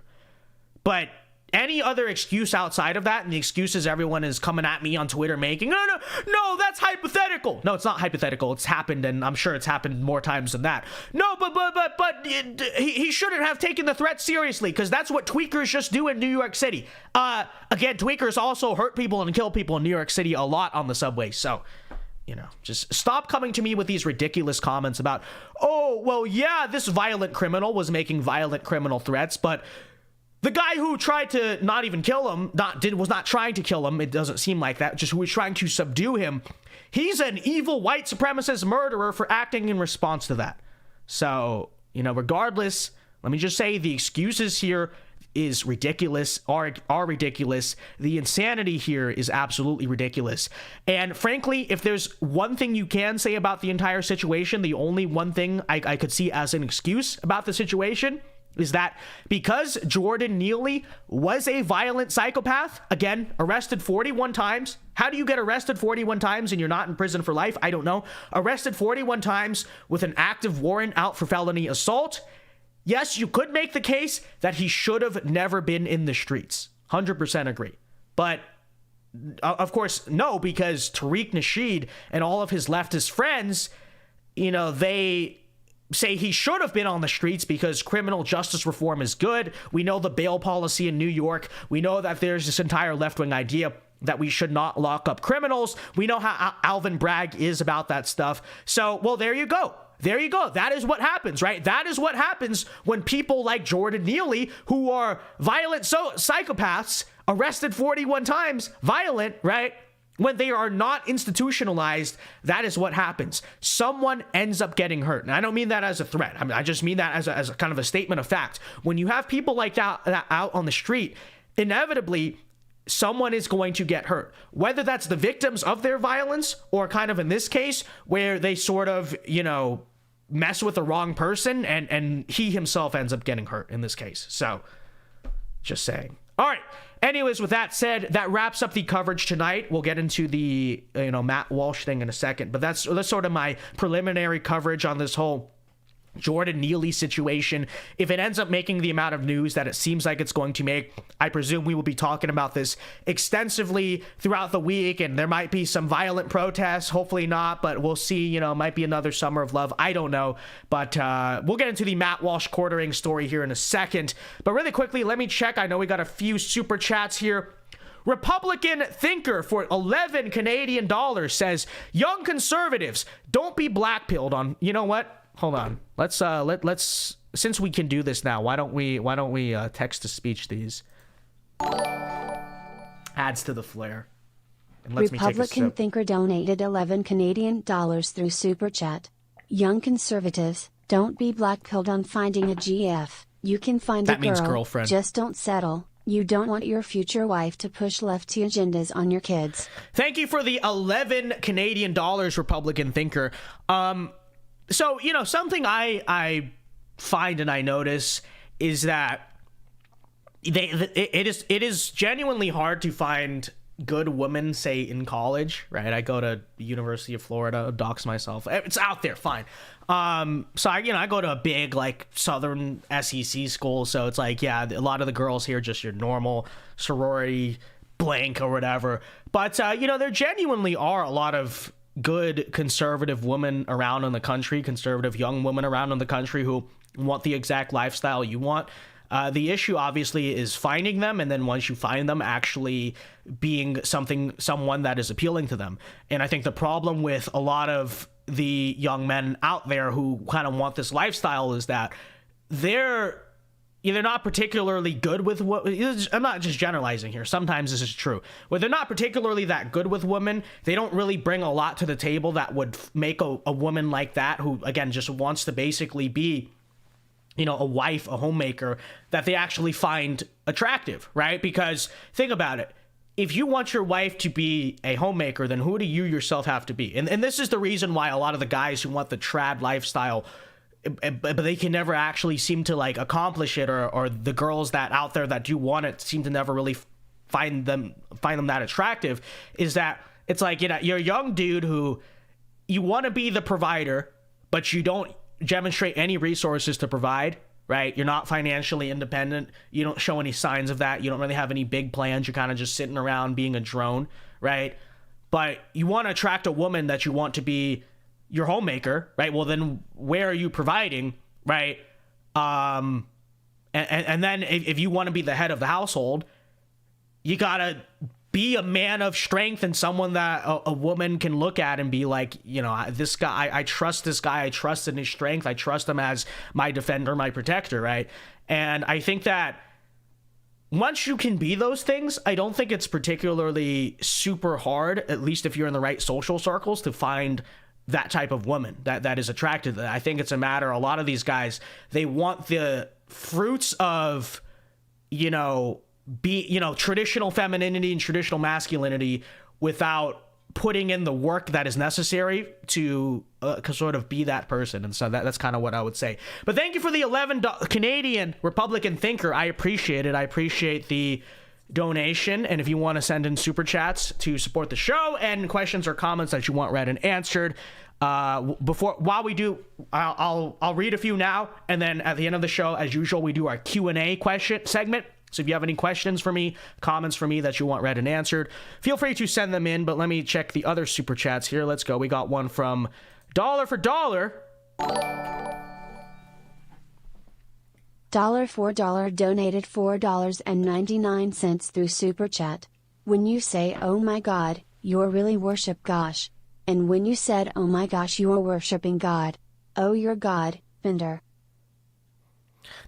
But any other excuse outside of that, and the excuses everyone is coming at me on Twitter making, no, that's hypothetical. No, it's not hypothetical. It's happened, and I'm sure it's happened more times than that. No, but he shouldn't have taken the threat seriously, because that's what tweakers just do in New York City. Again, tweakers also hurt people and kill people in New York City a lot on the subway, so, you know, just stop coming to me with these ridiculous comments about, oh, well, yeah, this violent criminal was making violent criminal threats, but the guy who tried to not even kill him, was not trying to kill him, it doesn't seem like that, just who was trying to subdue him, he's an evil white supremacist murderer for acting in response to that. So, you know, regardless, let me just say the excuses here is ridiculous, are ridiculous. The insanity here is absolutely ridiculous. And frankly, if there's one thing you can say about the entire situation, the only one thing I could see as an excuse about the situation is that because Jordan Neely was a violent psychopath, again, arrested 41 times. How do you get arrested 41 times and you're not in prison for life? I don't know. Arrested 41 times with an active warrant out for felony assault. Yes, you could make the case that he should have never been in the streets. 100% agree. But, of course, no, because Tariq Nasheed and all of his leftist friends, you know, they say he should have been on the streets because criminal justice reform is good. We know the bail policy in New York. We know that there's this entire left-wing idea that we should not lock up criminals. We know how Alvin Bragg is about that stuff. So, well, there you go. There you go. That is what happens, right? That is what happens when people like Jordan Neely, who are violent psychopaths, arrested 41 times, violent, right? When they are not institutionalized, that is what happens. Someone ends up getting hurt. And I don't mean that as a threat. I mean, I just mean that as a kind of a statement of fact. When you have people like that out on the street, inevitably, someone is going to get hurt, whether that's the victims of their violence or kind of in this case where they sort of, you know, mess with the wrong person, and he himself ends up getting hurt in this case. So just saying. All right. Anyways, with that said, that wraps up the coverage tonight. We'll get into the Matt Walsh thing in a second, but that's sort of my preliminary coverage on this whole Jordan Neely situation. If it ends up making the amount of news that it seems like it's going to make, I presume we will be talking about this extensively throughout the week, and there might be some violent protests. Hopefully not, but we'll see. Might be another summer of love. I don't know, but we'll get into the Matt Walsh quartering story here in a second. But really quickly, let me check. I know we got a few super chats here. Republican thinker for 11 Canadian dollars says, young conservatives, don't be blackpilled on. You know what? Hold on. Let's since we can do this now, why don't we text to speech these? Adds to the flair. And lets Republican thinker donated 11 Canadian dollars through Super Chat. Young conservatives, don't be blackpilled on finding a GF. You can find a girl, girlfriend. Just don't settle. You don't want your future wife to push lefty agendas on your kids. Thank you for the 11 Canadian dollars, Republican thinker. So, something I find and I notice is that it is genuinely hard to find good women, say, in college, right? I go to the University of Florida, dox myself. It's out there, fine. So I go to a big, like, Southern SEC school, so it's like, yeah, a lot of the girls here are just your normal sorority blank or whatever. But, there genuinely are a lot of good conservative women around in the country, conservative young women around in the country who want the exact lifestyle you want. The issue obviously is finding them, and then once you find them, actually being someone that is appealing to them. And I think the problem with a lot of the young men out there who kind of want this lifestyle is that they're either not particularly good with what, I'm not just generalizing here, sometimes this is true, where they're not particularly that good with women. They don't really bring a lot to the table that would make a woman like that, who again just wants to basically be a wife, a homemaker, that they actually find attractive, right? Because think about it. If you want your wife to be a homemaker, then who do you yourself have to be? And this is the reason why a lot of the guys who want the trad lifestyle, but they can never actually seem to like accomplish it, or the girls that out there that do want it seem to never really find them that attractive, is that it's like, you're a young dude who you want to be the provider, but you don't demonstrate any resources to provide, right? You're not financially independent. You don't show any signs of that. You don't really have any big plans. You're kind of just sitting around being a drone, right? But you want to attract a woman that you want to be your homemaker, right? Well, then where are you providing, right? And then if you want to be the head of the household, you gotta be a man of strength and someone that a woman can look at and be like, this guy, I trust this guy. I trust in his strength. I trust him as my defender, my protector, right? And I think that once you can be those things, I don't think it's particularly super hard, at least if you're in the right social circles, to find that type of woman that is attracted to that. I think it's a matter, a lot of these guys, they want the fruits of, traditional femininity and traditional masculinity without putting in the work that is necessary to sort of be that person. And so that's kind of what I would say. But thank you for the 11 Canadian Republican thinker. I appreciate it. I appreciate the donation. And if you want to send in super chats to support the show and questions or comments that you want read and answered, while we do, I'll read a few now, and then at the end of the show, as usual, we do our Q&A question segment. So if you have any questions for me, comments for me that you want read and answered, feel free to send them in. But let me check the other super chats here. Let's go. We got one from Dollar for Dollar. Dollar for Dollar donated $4.99 through Super Chat. When you say, oh my God, you're really worship gosh. And when you said, oh my gosh, you're worshiping God. Oh, your God, Bender.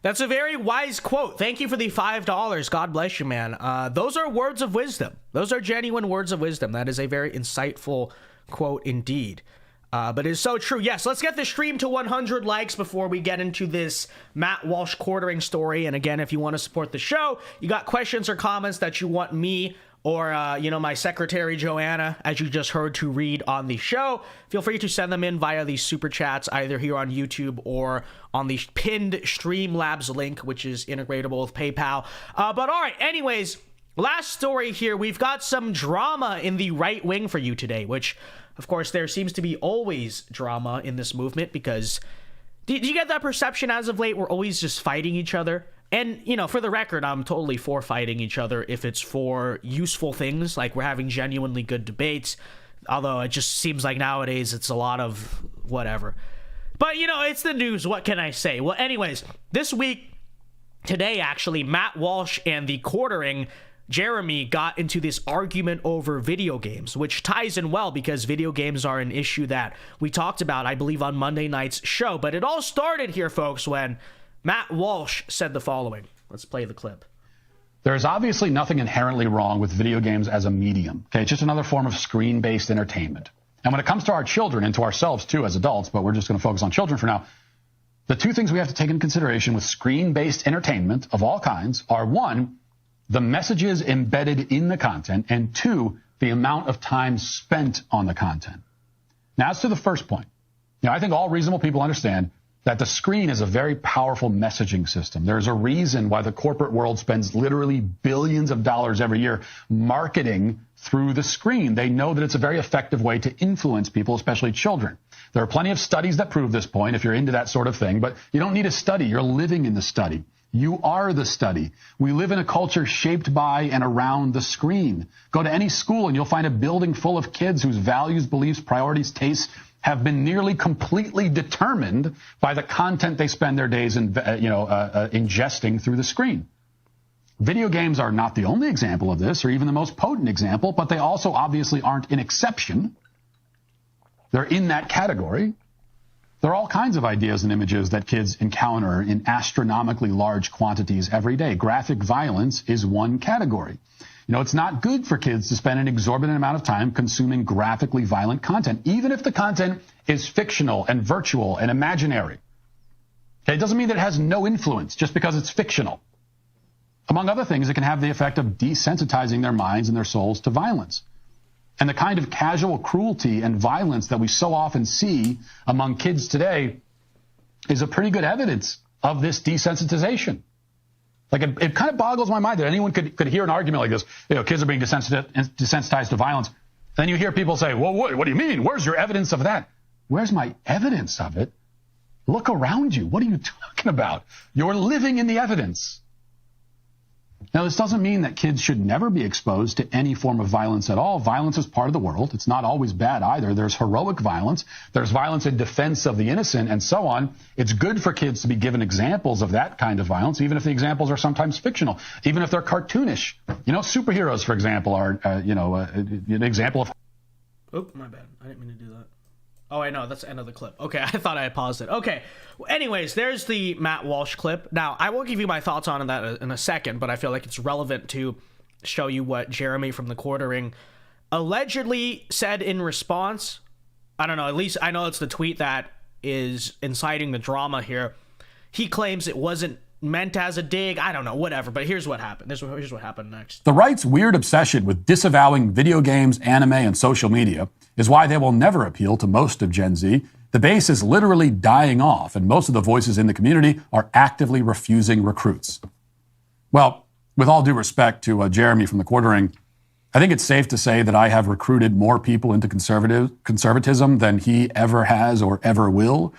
That's a very wise quote. Thank you for the $5. God bless you, man. Those are words of wisdom. Those are genuine words of wisdom. That is a very insightful quote indeed. But it is so true. Yes, let's get the stream to 100 likes before we get into this Matt Walsh quartering story. And again, if you want to support the show, you got questions or comments that you want me or, my secretary, Joanna, as you just heard to read on the show, feel free to send them in via the super chats, either here on YouTube or on the pinned Streamlabs link, which is integratable with PayPal. But all right, anyways, last story here. We've got some drama in the right wing for you today, which, of course, there seems to be always drama in this movement because do you get that perception as of late we're always just fighting each other? And, for the record, I'm totally for fighting each other if it's for useful things, like we're having genuinely good debates, although it just seems like nowadays it's a lot of whatever. But, it's the news. What can I say? Well, anyways, this week, today, actually, Matt Walsh and the quartering Jeremy got into this argument over video games, which ties in well because video games are an issue that we talked about, I believe, on Monday night's show. But it all started here, folks, when Matt Walsh said the following. Let's play the clip. There is obviously nothing inherently wrong with video games as a medium. Okay, it's just another form of screen-based entertainment. And when it comes to our children and to ourselves too as adults, but we're just going to focus on children for now, the two things we have to take into consideration with screen-based entertainment of all kinds are, one, the messages embedded in the content, and two, the amount of time spent on the content. Now, as to the first point, I think all reasonable people understand that the screen is a very powerful messaging system. There's a reason why the corporate world spends literally billions of dollars every year marketing through the screen. They know that it's a very effective way to influence people, especially children. There are plenty of studies that prove this point if you're into that sort of thing, but you don't need a study. You're living in the study. You are the study. We live in a culture shaped by and around the screen. Go to any school and you'll find a building full of kids whose values, beliefs, priorities, tastes have been nearly completely determined by the content they spend their days ingesting through the screen. Video games are not the only example of this or even the most potent example, but they also obviously aren't an exception. They're in that category. There are all kinds of ideas and images that kids encounter in astronomically large quantities every day. Graphic violence is one category. It's not good for kids to spend an exorbitant amount of time consuming graphically violent content, even if the content is fictional and virtual and imaginary. Okay, it doesn't mean that it has no influence just because it's fictional. Among other things, it can have the effect of desensitizing their minds and their souls to violence. And the kind of casual cruelty and violence that we so often see among kids today is a pretty good evidence of this desensitization. Like, it kind of boggles my mind that anyone could hear an argument like this. Kids are being desensitized to violence. Then you hear people say, well, what do you mean? Where's your evidence of that? Where's my evidence of it? Look around you. What are you talking about? You're living in the evidence. Now, this doesn't mean that kids should never be exposed to any form of violence at all. Violence is part of the world. It's not always bad either. There's heroic violence. There's violence in defense of the innocent and so on. It's good for kids to be given examples of that kind of violence, even if the examples are sometimes fictional, even if they're cartoonish. Superheroes, for example, are, an example of... Oh, my bad. I didn't mean to do that. Oh, I know. That's the end of the clip. Okay, I thought I had paused it. Okay. Well, anyways, there's the Matt Walsh clip. Now, I will give you my thoughts on that in a second, but I feel like it's relevant to show you what Jeremy from the quartering allegedly said in response. I don't know. At least I know it's the tweet that is inciting the drama here. He claims it wasn't meant as a dig. I don't know. Whatever. But here's what happened. Here's what happened next. The right's weird obsession with disavowing video games, anime, and social media is why they will never appeal to most of Gen Z. The base is literally dying off, and most of the voices in the community are actively refusing recruits. Well, with all due respect to Jeremy from the quartering, I think it's safe to say that I have recruited more people into conservatism than he ever has or ever will.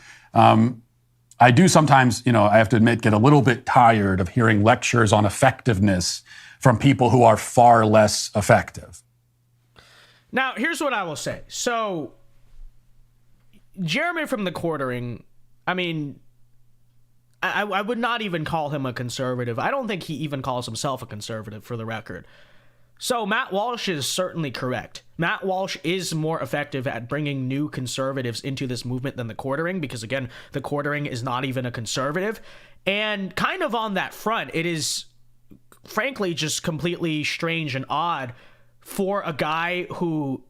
I do sometimes, I have to admit, get a little bit tired of hearing lectures on effectiveness from people who are far less effective. Now, here's what I will say. So, Jeremy from the quartering, I mean, I would not even call him a conservative. I don't think he even calls himself a conservative, for the record. So Matt Walsh is certainly correct. Matt Walsh is more effective at bringing new conservatives into this movement than the quartering, because again, the quartering is not even a conservative. And kind of on that front, it is frankly just completely strange and odd for a guy who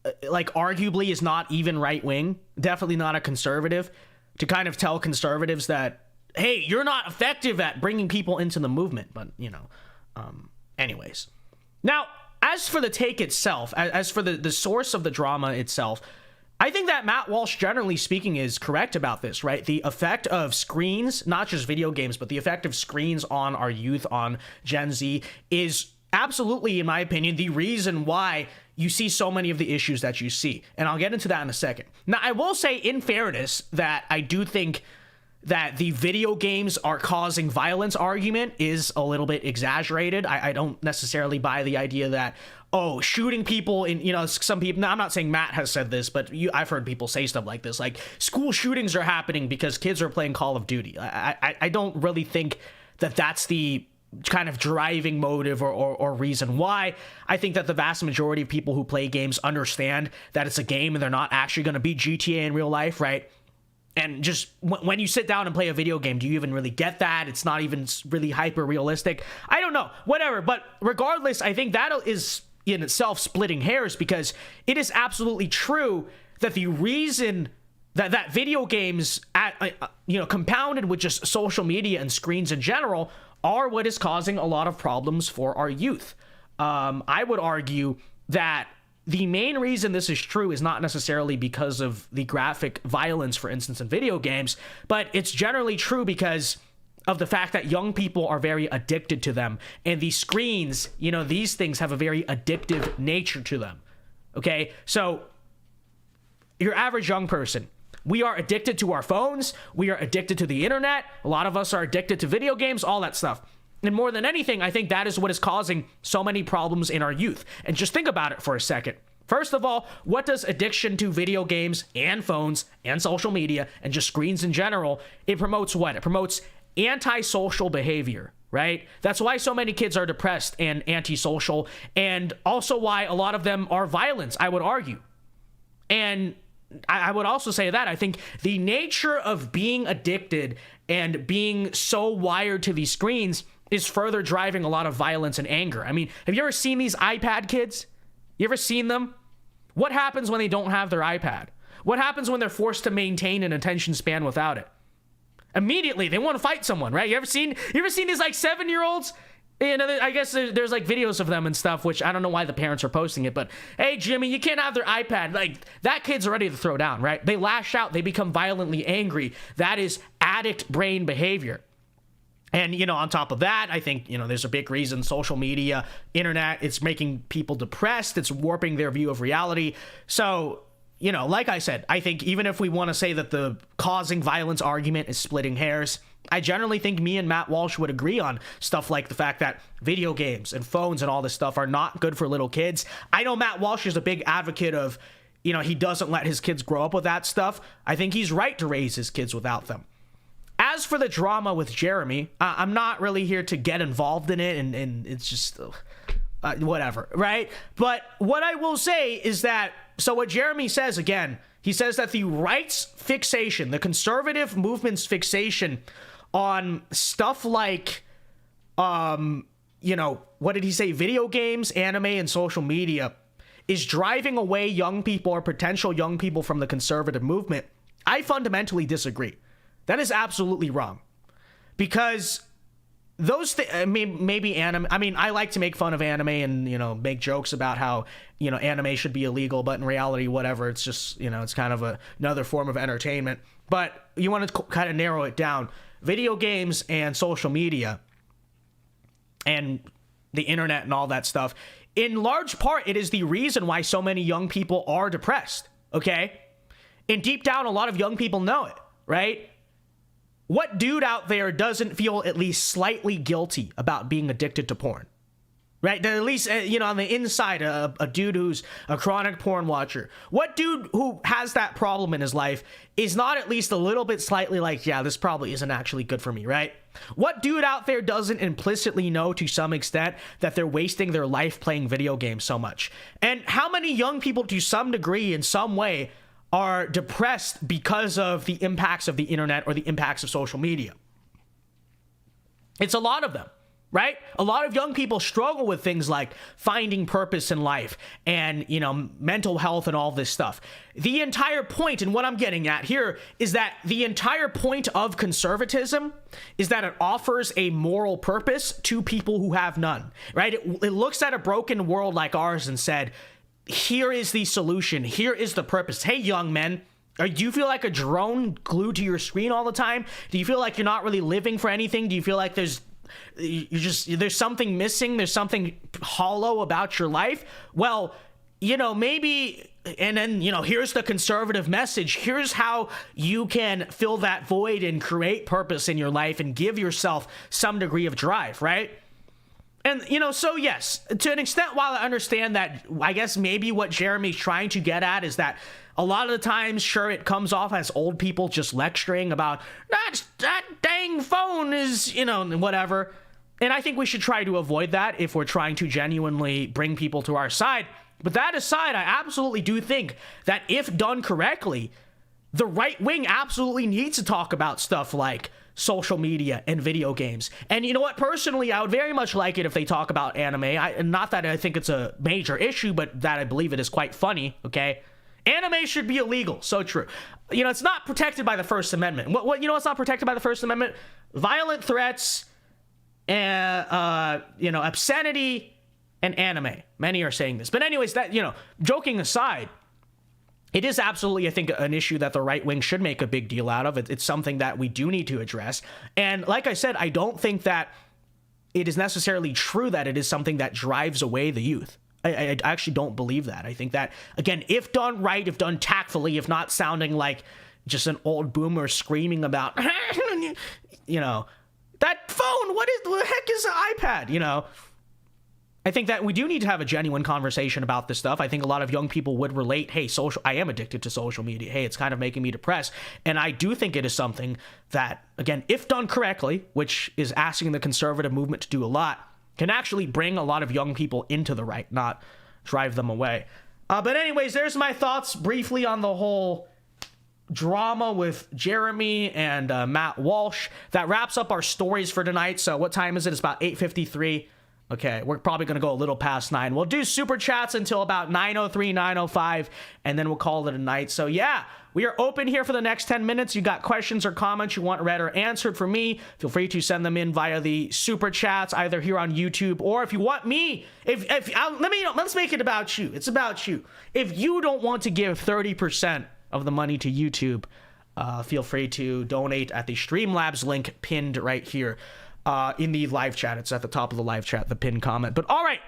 arguably is not even right wing, definitely not a conservative, to kind of tell conservatives that, hey, you're not effective at bringing people into the movement. But anyways. Now, as for the take itself, as for the source of the drama itself, I think that Matt Walsh, generally speaking, is correct about this, right? The effect of screens, not just video games, but the effect of screens on our youth, on Gen Z, is absolutely, in my opinion, the reason why you see so many of the issues that you see. And I'll get into that in a second. Now, I will say, in fairness, that I do think that the video games are causing violence argument is a little bit exaggerated. I don't necessarily buy the idea that, oh, shooting people in, you know, some people, now I'm not saying Matt has said this, but I've heard people say stuff like this, like school shootings are happening because kids are playing Call of Duty. I don't really think that that's the kind of driving motive or reason why. I think that the vast majority of people who play games understand that it's a game and they're not actually going to beat GTA in real life, right? And just when you sit down and play a video game, do you even really get that? It's not even really hyper realistic. I don't know, whatever. But regardless, I think that is in itself splitting hairs, because it is absolutely true that the reason that video games, compounded with just social media and screens in general, are what is causing a lot of problems for our youth. I would argue that the main reason this is true is not necessarily because of the graphic violence, for instance, in video games, but it's generally true because of the fact that young people are very addicted to them. And these screens, these things have a very addictive nature to them. Okay? So your average young person, we are addicted to our phones. We are addicted to the internet. A lot of us are addicted to video games, all that stuff. And more than anything, I think that is what is causing so many problems in our youth. And just think about it for a second. First of all, what does addiction to video games and phones and social media and just screens in general, it promotes what? It promotes antisocial behavior, right? That's why so many kids are depressed and antisocial, and also why a lot of them are violent, I would argue. And I would also say that I think the nature of being addicted and being so wired to these screens is further driving a lot of violence and anger. I mean, have you ever seen these iPad kids? You ever seen them? What happens when they don't have their iPad? What happens when they're forced to maintain an attention span without it? Immediately, they want to fight someone, right? You ever seen these like 7-year-olds? I guess there's like videos of them and stuff, which I don't know why the parents are posting it, but hey, Jimmy, you can't have their iPad. Like, that kid's ready to throw down, right? They lash out. They become violently angry. That is addict brain behavior. And, on top of that, I think, there's a big reason: social media, internet, it's making people depressed. It's warping their view of reality. So, like I said, I think even if we want to say that the causing violence argument is splitting hairs, I generally think me and Matt Walsh would agree on stuff like the fact that video games and phones and all this stuff are not good for little kids. I know Matt Walsh is a big advocate of, he doesn't let his kids grow up with that stuff. I think he's right to raise his kids without them. As for the drama with Jeremy, I'm not really here to get involved in it, and it's just whatever, right? But what I will say is that, so what Jeremy says, again, he says that the right's fixation, the conservative movement's fixation on stuff like, what did he say? Video games, anime, and social media is driving away young people or potential young people from the conservative movement. I fundamentally disagree. That is absolutely wrong, because those things, maybe anime. I mean, I like to make fun of anime and, make jokes about how, anime should be illegal, but in reality, whatever, it's just, it's kind of another form of entertainment. But you want to kind of narrow it down. Video games and social media and the internet and all that stuff, in large part, it is the reason why so many young people are depressed, okay? And deep down, a lot of young people know it, right? What dude out there doesn't feel at least slightly guilty about being addicted to porn? Right? At least, on the inside, a dude who's a chronic porn watcher. What dude who has that problem in his life is not at least a little bit slightly like, yeah, this probably isn't actually good for me, right? What dude out there doesn't implicitly know to some extent that they're wasting their life playing video games so much? And how many young people, to some degree, in some way, are depressed because of the impacts of the internet or the impacts of social media? It's a lot of them. right? A lot of young people struggle with things like finding purpose in life and, mental health and all this stuff. The entire point, and what I'm getting at here, is that the entire point of conservatism is that it offers a moral purpose to people who have none, right? It looks at a broken world like ours and said, here is the solution. Here is the purpose. Hey, young men, do you feel like a drone glued to your screen all the time? Do you feel like you're not really living for anything? Do you feel like there's something missing? There's something hollow about your life? Well, maybe, and then, here's the conservative message. Here's how you can fill that void and create purpose in your life and give yourself some degree of drive, right? And, so yes, to an extent, while I understand that, I guess maybe what Jeremy's trying to get at is that a lot of the times, sure, it comes off as old people just lecturing about that dang phone is, whatever. And I think we should try to avoid that if we're trying to genuinely bring people to our side. But that aside, I absolutely do think that if done correctly, the right wing absolutely needs to talk about stuff like social media and video games. And you know what? Personally, I would very much like it if they talk about anime. Not that I think it's a major issue, but that I believe it is quite funny, okay? Anime should be illegal. So true. It's not protected by the First Amendment. What's not protected by the First Amendment? Violent threats, and, obscenity, and anime. Many are saying this. But anyways, that, joking aside, it is absolutely, I think, an issue that the right wing should make a big deal out of. It's something that we do need to address. And like I said, I don't think that it is necessarily true that it is something that drives away the youth. I actually don't believe that. I think that, again, if done right, if done tactfully, if not sounding like just an old boomer screaming about, that phone, what the heck is an iPad, I think that we do need to have a genuine conversation about this stuff. I think a lot of young people would relate, hey, I am addicted to social media. Hey, it's kind of making me depressed. And I do think it is something that, again, if done correctly, which is asking the conservative movement to do a lot, can actually bring a lot of young people into the right, not drive them away. But anyways, there's my thoughts briefly on the whole drama with Jeremy and Matt Walsh. That wraps up our stories for tonight. So what time is it? It's about 8:53. Okay, we're probably going to go a little past 9. We'll do super chats until about 9:03, 9:05, and then we'll call it a night. So yeah, we are open here for the next 10 minutes. You got questions or comments you want read or answered from me, feel free to send them in via the super chats, either here on YouTube, or if you want me, let's make it about you. It's about you. If you don't want to give 30% of the money to YouTube, feel free to donate at the Streamlabs link pinned right here. In the live chat. It's at the top of the live chat, the pinned comment. But all right,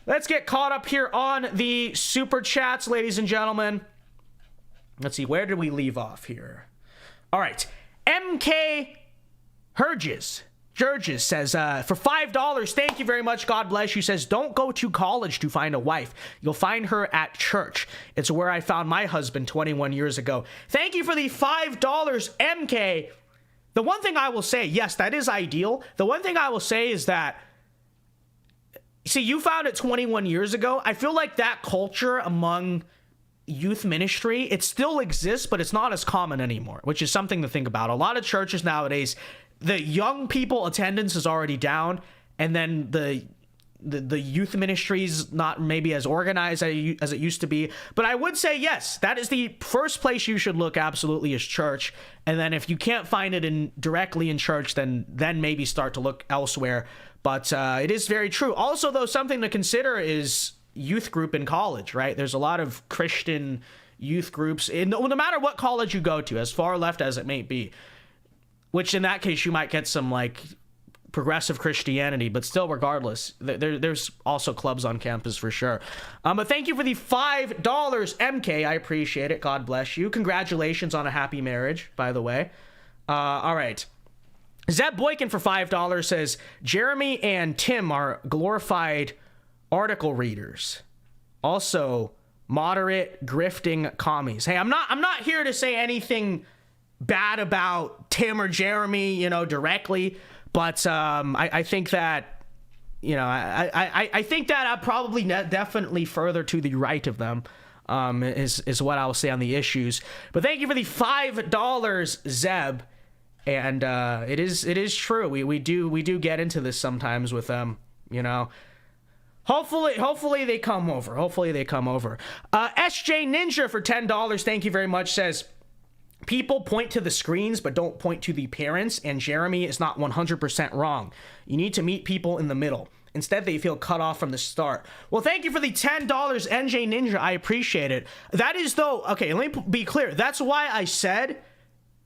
let's get caught up here on the super chats, ladies and gentlemen. Let's see, where did we leave off here? All right, MK Jurges says, for $5, thank you very much, God bless you, says, don't go to college to find a wife. You'll find her at church. It's where I found my husband 21 years ago. Thank you for the $5, MK. The one thing I will say, yes, that is ideal. The one thing I will say is that, see, you found it 21 years ago. I feel like that culture among youth ministry, it still exists, but it's not as common anymore, which is something to think about. A lot of churches nowadays, the young people attendance is already down, and then the youth ministry is not maybe as organized as it used to be. But I would say, yes, that is the first place you should look, absolutely, is church. And then if you can't find it directly in church, then maybe start to look elsewhere. But it is very true. Also, though, something to consider is youth group in college, right? There's a lot of Christian youth groups, no matter what college you go to, as far left as it may be, which in that case, you might get some, like, progressive Christianity, but still, regardless, there's also clubs on campus for sure. But thank you for the $5, MK. I appreciate it. God bless you. Congratulations on a happy marriage, by the way. All right. Zeb Boykin for $5 says, Jeremy and Tim are glorified article readers. Also, moderate grifting commies. Hey, I'm not here to say anything bad about Tim or Jeremy, directly. But I think that, I think that I'm probably definitely further to the right of them, is what I'll say on the issues. But thank you for the $5, Zeb. And it is true. We do get into this sometimes with them, you know. Hopefully they come over. SJ Ninja for $10. Thank you very much. Says, people point to the screens but don't point to the parents, and Jeremy is not 100% wrong. You need to meet people in the middle. Instead, they feel cut off from the start. Well, thank you for the $10, NJ Ninja. I appreciate it. That is, though, okay, let me be clear. That's why I said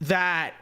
that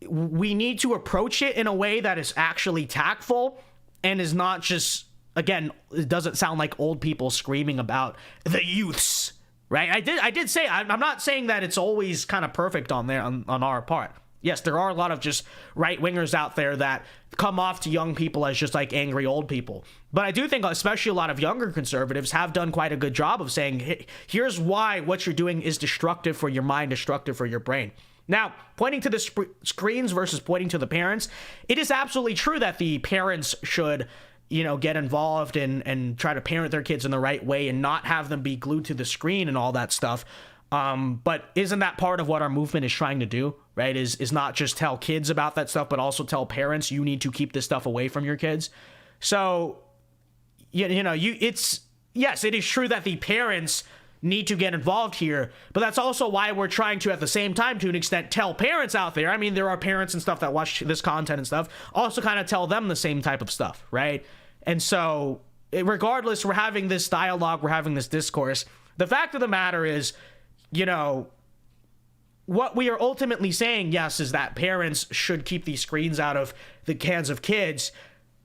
we need to approach it in a way that is actually tactful and is not just, again, it doesn't sound like old people screaming about the youths, right? I did say, I'm not saying that it's always kind of perfect on our part. Yes, there are a lot of just right-wingers out there that come off to young people as just like angry old people. But I do think especially a lot of younger conservatives have done quite a good job of saying, hey, here's why what you're doing is destructive for your mind, destructive for your brain. Now, pointing to the screens versus pointing to the parents, it is absolutely true that the parents should, you know, get involved and try to parent their kids in the right way and not have them be glued to the screen and all that stuff. But isn't that part of what our movement is trying to do, right? Is not just tell kids about that stuff, but also tell parents you need to keep this stuff away from your kids. So, you know, yes, it is true that the parents need to get involved here, but that's also why we're trying to, at the same time, to an extent, tell parents out there. I mean, there are parents and stuff that watch this content and stuff, also kind of tell them the same type of stuff, right? And so, regardless, we're having this dialogue, we're having this discourse. The fact of the matter is, you know, what we are ultimately saying, yes, is that parents should keep these screens out of the hands of kids,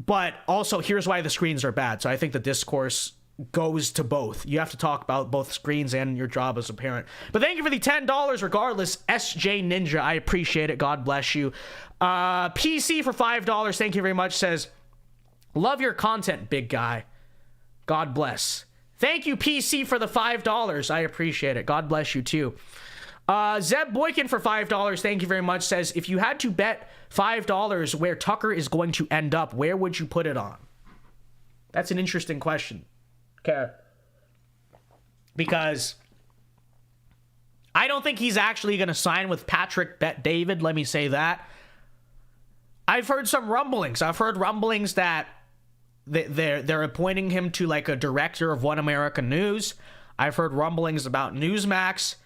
but also here's why the screens are bad. So I think the discourse goes to both. You have to talk about both screens and your job as a parent. But thank you for the $10 regardless, SJ Ninja. I appreciate it. God bless you. PC for $5. Thank you very much. Says, love your content, big guy. God bless. Thank you, PC, for the $5. I appreciate it. God bless you too. Zeb Boykin for $5. Thank you very much. Says, if you had to bet $5 where Tucker is going to end up, where would you put it on? That's an interesting question. Okay. Because I don't think he's actually going to sign with Patrick Bet David. Let me say that. I've heard some rumblings. I've heard rumblings that they're appointing him to like a director of One America News. I've heard rumblings about Newsmax.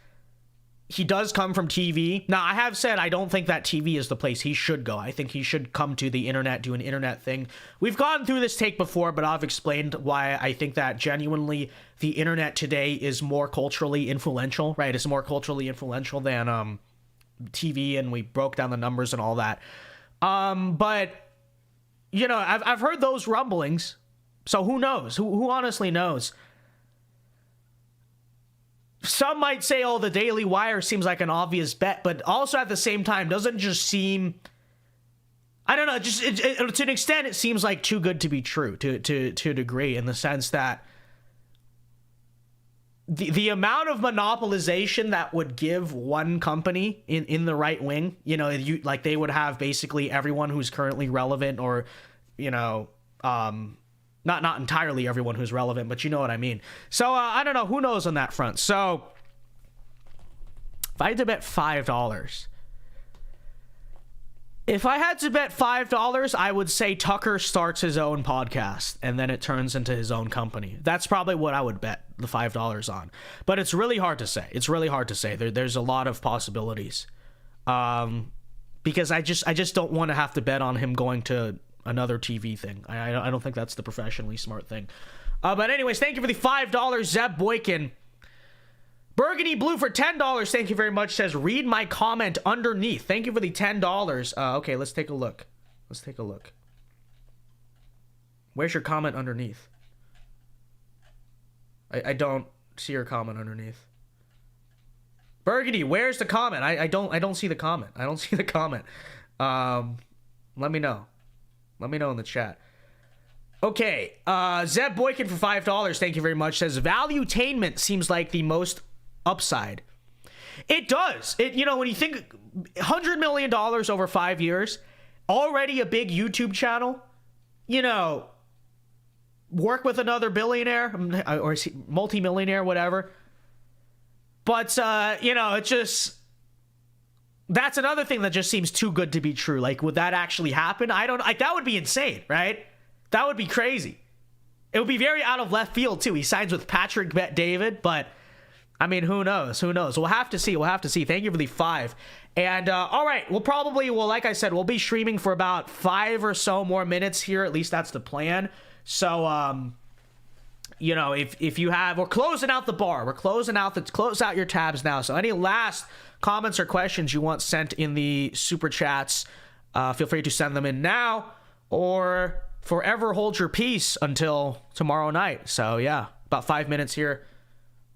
He does come from TV. Now, I have said I don't think that TV is the place he should go. I think he should come to the internet, do an internet thing. We've gone through this take before, but I've explained why I think that genuinely the internet today is more culturally influential, right? It's more culturally influential than TV, and we broke down the numbers and all that. But, you know, I've heard those rumblings, so who knows? Who honestly knows? Some might say, oh, the Daily Wire seems like an obvious bet, but also at the same time, doesn't just seem, I don't know, just to an extent, it seems like too good to be true to a degree, in the sense that the amount of monopolization that would give one company in the right wing, you know, like they would have basically everyone who's currently relevant, or, you know, not entirely everyone who's relevant, but you know what I mean. So, I don't know. Who knows on that front? So, if I had to bet $5... If I had to bet $5, I would say Tucker starts his own podcast, and then it turns into his own company. That's probably what I would bet the $5 on. But it's really hard to say. It's really hard to say. There's a lot of possibilities. Because I just don't want to have to bet on him going to another TV thing. I don't think that's the professionally smart thing. But anyways, thank you for the $5, Zeb Boykin. Burgundy Blue for $10. Thank you very much. Says, read my comment underneath. Thank you for the $10. Okay, let's take a look. Where's your comment underneath? I don't see your comment underneath. Burgundy, where's the comment? I don't see the comment. Let me know. Let me know in the chat. Okay, Zeb Boykin for $5. Thank you very much. Says, valuetainment seems like the most upside. It does. You know, when you think $100 million over 5 years, already a big YouTube channel, you know, work with another billionaire or multi-millionaire, whatever. But, you know, it just, that's another thing that just seems too good to be true. Like, would that actually happen? I don't, like, that would be insane, right? That would be crazy. It would be very out of left field, too. He signs with Patrick Bet-David, but, I mean, who knows? Who knows? We'll have to see. We'll have to see. Thank you for the 5. And, all right, well, like I said, we'll be streaming for about 5 or so more minutes here. At least that's the plan. So, you know, if you have, we're closing out the bar. We're closing out close out your tabs now. So any last comments or questions you want sent in the super chats, feel free to send them in now, or forever hold your peace until tomorrow night. So yeah, about 5 minutes here.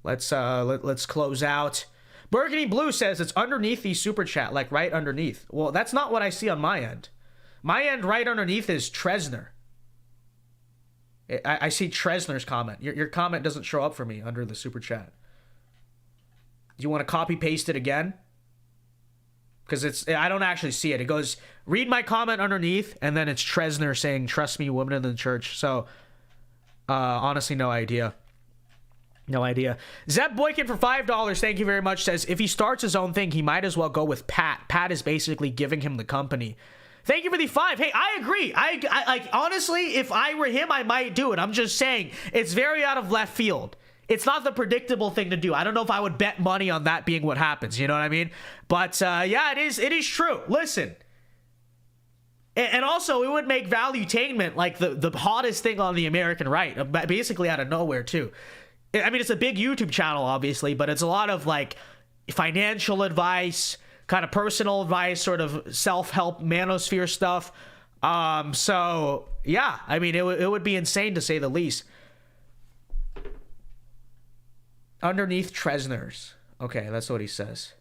Let's close out. Burgundy Blue says it's underneath the super chat, like right underneath. Well, that's not what I see on my end. My end right underneath is Tresner. I see Tresner's comment. Your comment doesn't show up for me under the super chat. Do you want to copy paste it again? Because I don't actually see it. It goes, read my comment underneath, and then it's Tresner saying, trust me, women in the church. So, honestly, no idea. No idea. Zeb Boykin for $5, thank you very much, says, if he starts his own thing, he might as well go with Pat. Pat is basically giving him the company. Thank you for the 5. Hey, I agree. I like, honestly, if I were him, I might do it. I'm just saying, it's very out of left field. It's not the predictable thing to do. I don't know if I would bet money on that being what happens. You know what I mean? But yeah, it is true. Listen. And also, it would make Valuetainment like the hottest thing on the American right. Basically out of nowhere, too. I mean, it's a big YouTube channel, obviously, but it's a lot of like financial advice, kind of personal advice, sort of self-help manosphere stuff. So, yeah, I mean, it would be insane to say the least. Underneath Tresner's. Okay, that's what he says.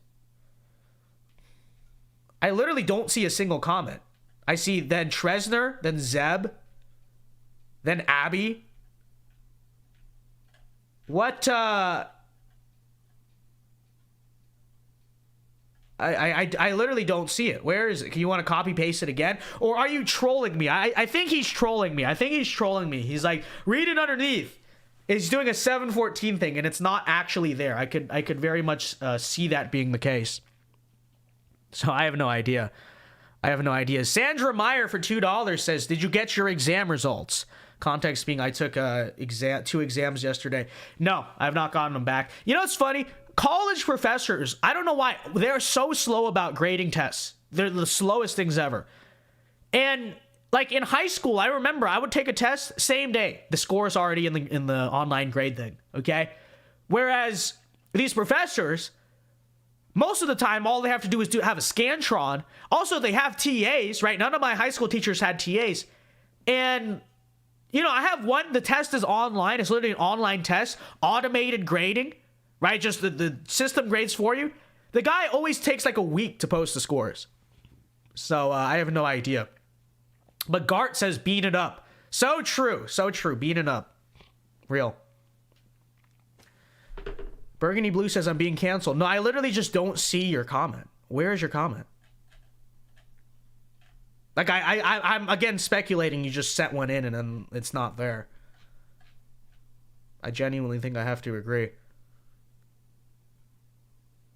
I literally don't see a single comment. I see then Tresner, then Zeb, then Abby. What, I literally don't see it. Where is it? Can you want to copy paste it again? Or are you trolling me? I think he's trolling me. He's like, read it underneath. He's doing a 714 thing, and it's not actually there. I could very much see that being the case. So I have no idea. Sandra Meyer for $2 says, did you get your exam results? Context being, I took 2 exams yesterday. No, I have not gotten them back. You know what's funny? College professors, I don't know why, they're so slow about grading tests. They're the slowest things ever. And like in high school, I remember I would take a test same day. The score is already in the online grade thing, okay? Whereas these professors, most of the time, all they have to do is have a Scantron. Also, they have TAs, right? None of my high school teachers had TAs. And, you know, I have one, the test is online. It's literally an online test, automated grading, right? Just the system grades for you. The guy always takes like a week to post the scores. So I have no idea. But Gart says, beat it up. So true. Beat it up. Real. Burgundy Blue says, I'm being canceled. No, I literally just don't see your comment. Where is your comment? Like, I'm again speculating you just sent one in and then it's not there. I genuinely think I have to agree.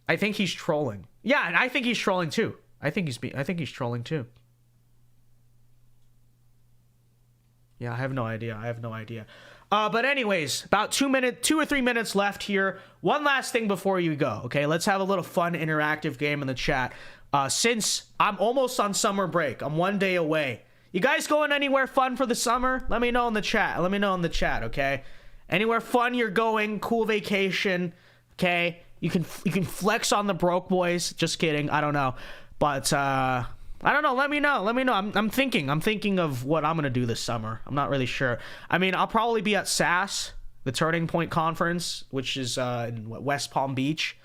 I think he's trolling. Yeah, and I think he's trolling too. I think he's trolling too. Yeah, I have no idea. But anyways, about 2 or 3 minutes left here. One last thing before you go, okay? Let's have a little fun interactive game in the chat. Since I'm almost on summer break, I'm 1 day away. You guys going anywhere fun for the summer? Let me know in the chat. Okay? Anywhere fun you're going, cool vacation, okay? You can flex on the broke boys. Just kidding. I don't know. But I don't know. Let me know. I'm thinking of what I'm going to do this summer. I'm not really sure. I mean, I'll probably be at SAS, the Turning Point Conference, which is in West Palm Beach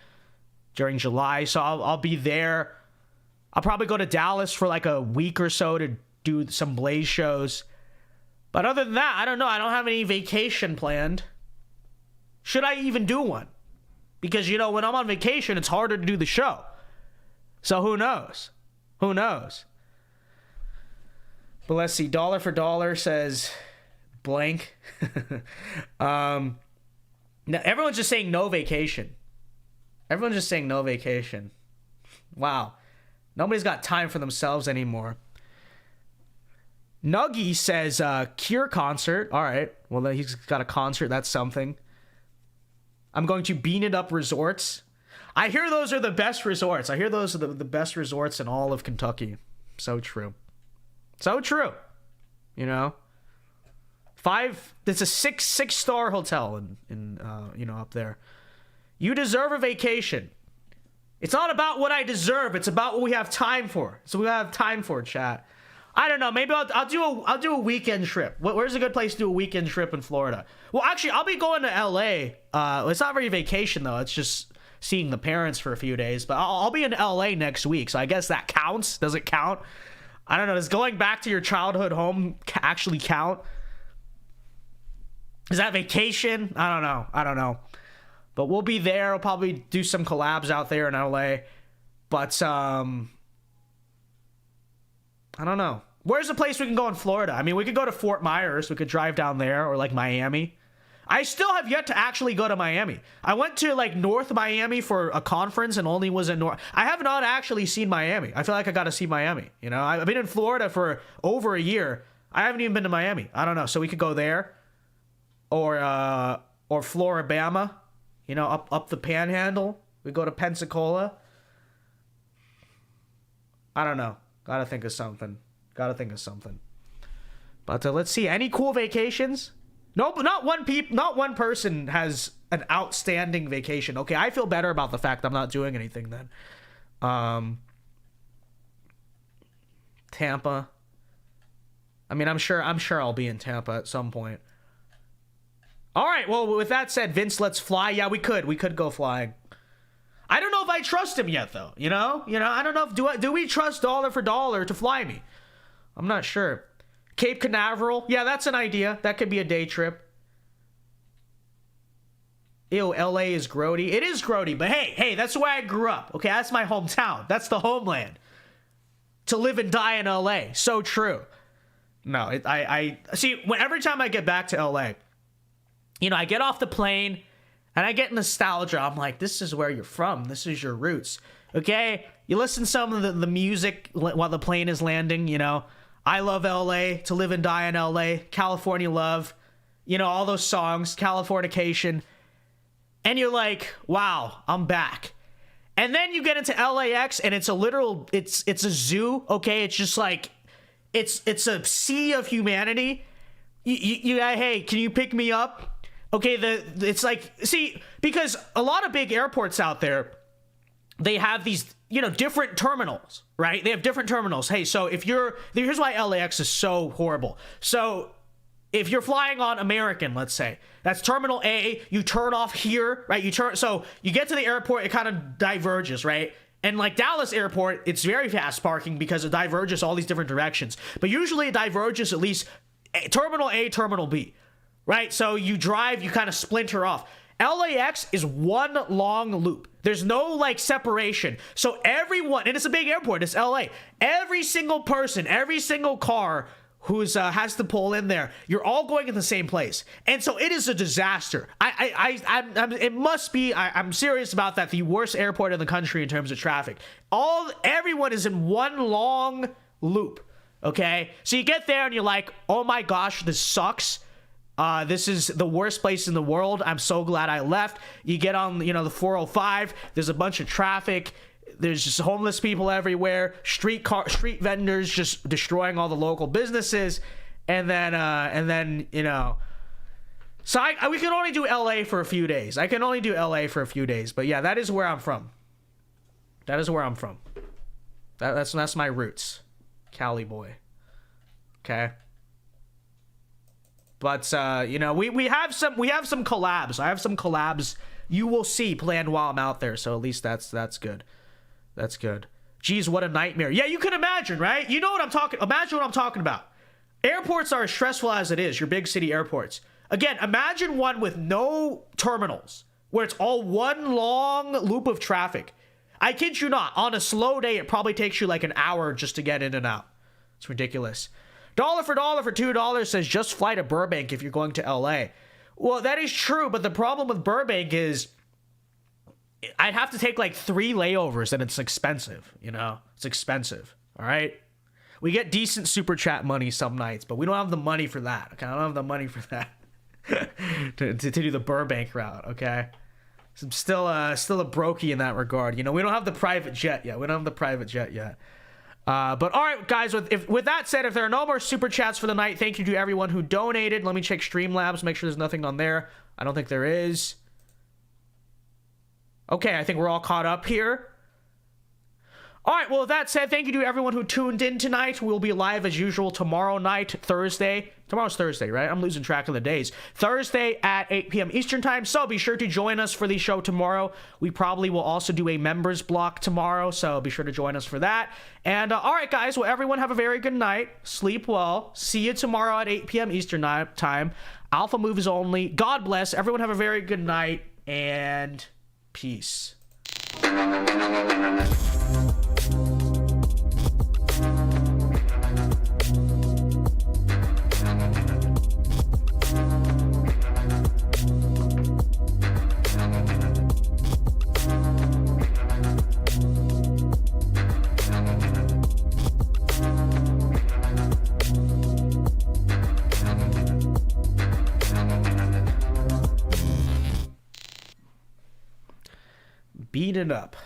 during July. So I'll be there. I'll probably go to Dallas for like a week or so to do some Blaze shows. But other than that, I don't know. I don't have any vacation planned. Should I even do one? Because, you know, when I'm on vacation, it's harder to do the show. So who knows? But let's see. Dollar for Dollar says blank. Now everyone's just saying no vacation. Wow. Nobody's got time for themselves anymore. Nuggy says, Cure concert. All right. Well, he's got a concert. That's something. I'm going to Bean It Up Resorts. I hear those are the best resorts. I hear those are the best resorts in all of Kentucky. So true. So true. You know? It's a six-star hotel in up there. You deserve a vacation. It's not about what I deserve. It's about what we have time for. So we have time for, chat. I don't know. Maybe I'll do a weekend trip. Where's a good place to do a weekend trip in Florida? Well, actually, I'll be going to LA. It's not really vacation though. It's just seeing the parents for a few days. But I'll be in LA next week, so I guess that counts. Does it count? I don't know. Does going back to your childhood home actually count? Is that vacation? I don't know. But we'll be there. We'll probably do some collabs out there in LA. But I don't know. Where's the place we can go in Florida? I mean, we could go to Fort Myers. We could drive down there, or like Miami. I still have yet to actually go to Miami. I went to like North Miami for a conference and only was in North. I have not actually seen Miami. I feel like I got to see Miami. You know, I've been in Florida for over a year. I haven't even been to Miami. I don't know. So we could go there, or Floribama. You know, up the Panhandle. We go to Pensacola. I don't know. Gotta think of something. But let's see. Any cool vacations? No, but not one person has an outstanding vacation. Okay, I feel better about the fact I'm not doing anything then. Tampa. I mean, I'm sure I'll be in Tampa at some point. All right. Well, with that said, Vince, let's fly. Yeah, we could go flying. I don't know if I trust him yet, though. You know, I don't know if do we trust dollar for dollar to fly me? I'm not sure. Cape Canaveral, yeah, that's an idea. That could be a day trip. Ew, LA is grody. It is grody, but hey, that's where I grew up. Okay, that's my hometown. That's the homeland. To live and die in LA, so true. No, I see. Every time I get back to LA, you know, I get off the plane. And I get nostalgia. I'm like, this is where you're from. This is your roots. Okay? You listen to some of the music while the plane is landing, you know. I love LA, To Live and Die in LA, California Love, you know, all those songs, Californication. And you're like, wow, I'm back. And then you get into LAX and it's a literal, it's a zoo, okay? It's just like, it's a sea of humanity. You hey, can you pick me up? Okay, it's like, see, because a lot of big airports out there, they have these, you know, different terminals, right? They have different terminals. Hey, so here's why LAX is so horrible. So if you're flying on American, let's say, that's Terminal A, you turn off here, right? So you get to the airport, it kind of diverges, right? And like Dallas Airport, it's very fast parking because it diverges all these different directions. But usually it diverges at least Terminal A, Terminal B. Right? So you drive, you kind of splinter off. LAX is one long loop. There's no like separation. So everyone, and it's a big airport, it's LA. Every single person, every single car who's has to pull in there, you're all going in the same place. And so it is a disaster. It must be, I'm serious about that, the worst airport in the country in terms of traffic. Everyone is in one long loop. Okay? So you get there and you're like, oh my gosh, this sucks. This is the worst place in the world. I'm so glad I left. You get on, you know, the 405. There's a bunch of traffic. There's just homeless people everywhere. Street vendors just destroying all the local businesses. And then, you know. So we can only do LA for a few days. I can only do LA for a few days. But yeah, that is where I'm from. That's my roots. Cali boy. Okay. But you know, we have some collabs. I have some collabs you will see planned while I'm out there. So at least that's good. That's good. Geez, what a nightmare. Yeah, you can imagine, right? You know what I'm talking. Imagine what I'm talking about. Airports are as stressful as it is. Your big city airports. Again, imagine one with no terminals, where it's all one long loop of traffic. I kid you not. On a slow day, it probably takes you like an hour just to get in and out. It's ridiculous. Dollar for $2 says just fly to Burbank if you're going to LA. Well, that is true, but the problem with Burbank is I'd have to take like 3 layovers, and it's expensive, you know? It's expensive, all right? We get decent super chat money some nights, but we don't have the money for that, okay? I don't have the money for that to do the Burbank route, okay? So I'm still a brokey in that regard. You know, we don't have the private jet yet. But all right, guys, with that said, if there are no more super chats for the night, thank you to everyone who donated. Let me check Streamlabs, make sure there's nothing on there. I don't think there is. Okay, I think we're all caught up here. All right, well, with that said, thank you to everyone who tuned in tonight. We'll be live as usual tomorrow night, Thursday. Tomorrow's Thursday, right? I'm losing track of the days. Thursday at 8 p.m. Eastern time, so be sure to join us for the show tomorrow. We probably will also do a members block tomorrow, so be sure to join us for that. And all right, guys, well, everyone have a very good night. Sleep well. See you tomorrow at 8 p.m. Eastern time. Alpha moves only. God bless. Everyone have a very good night, and peace. Beat it up.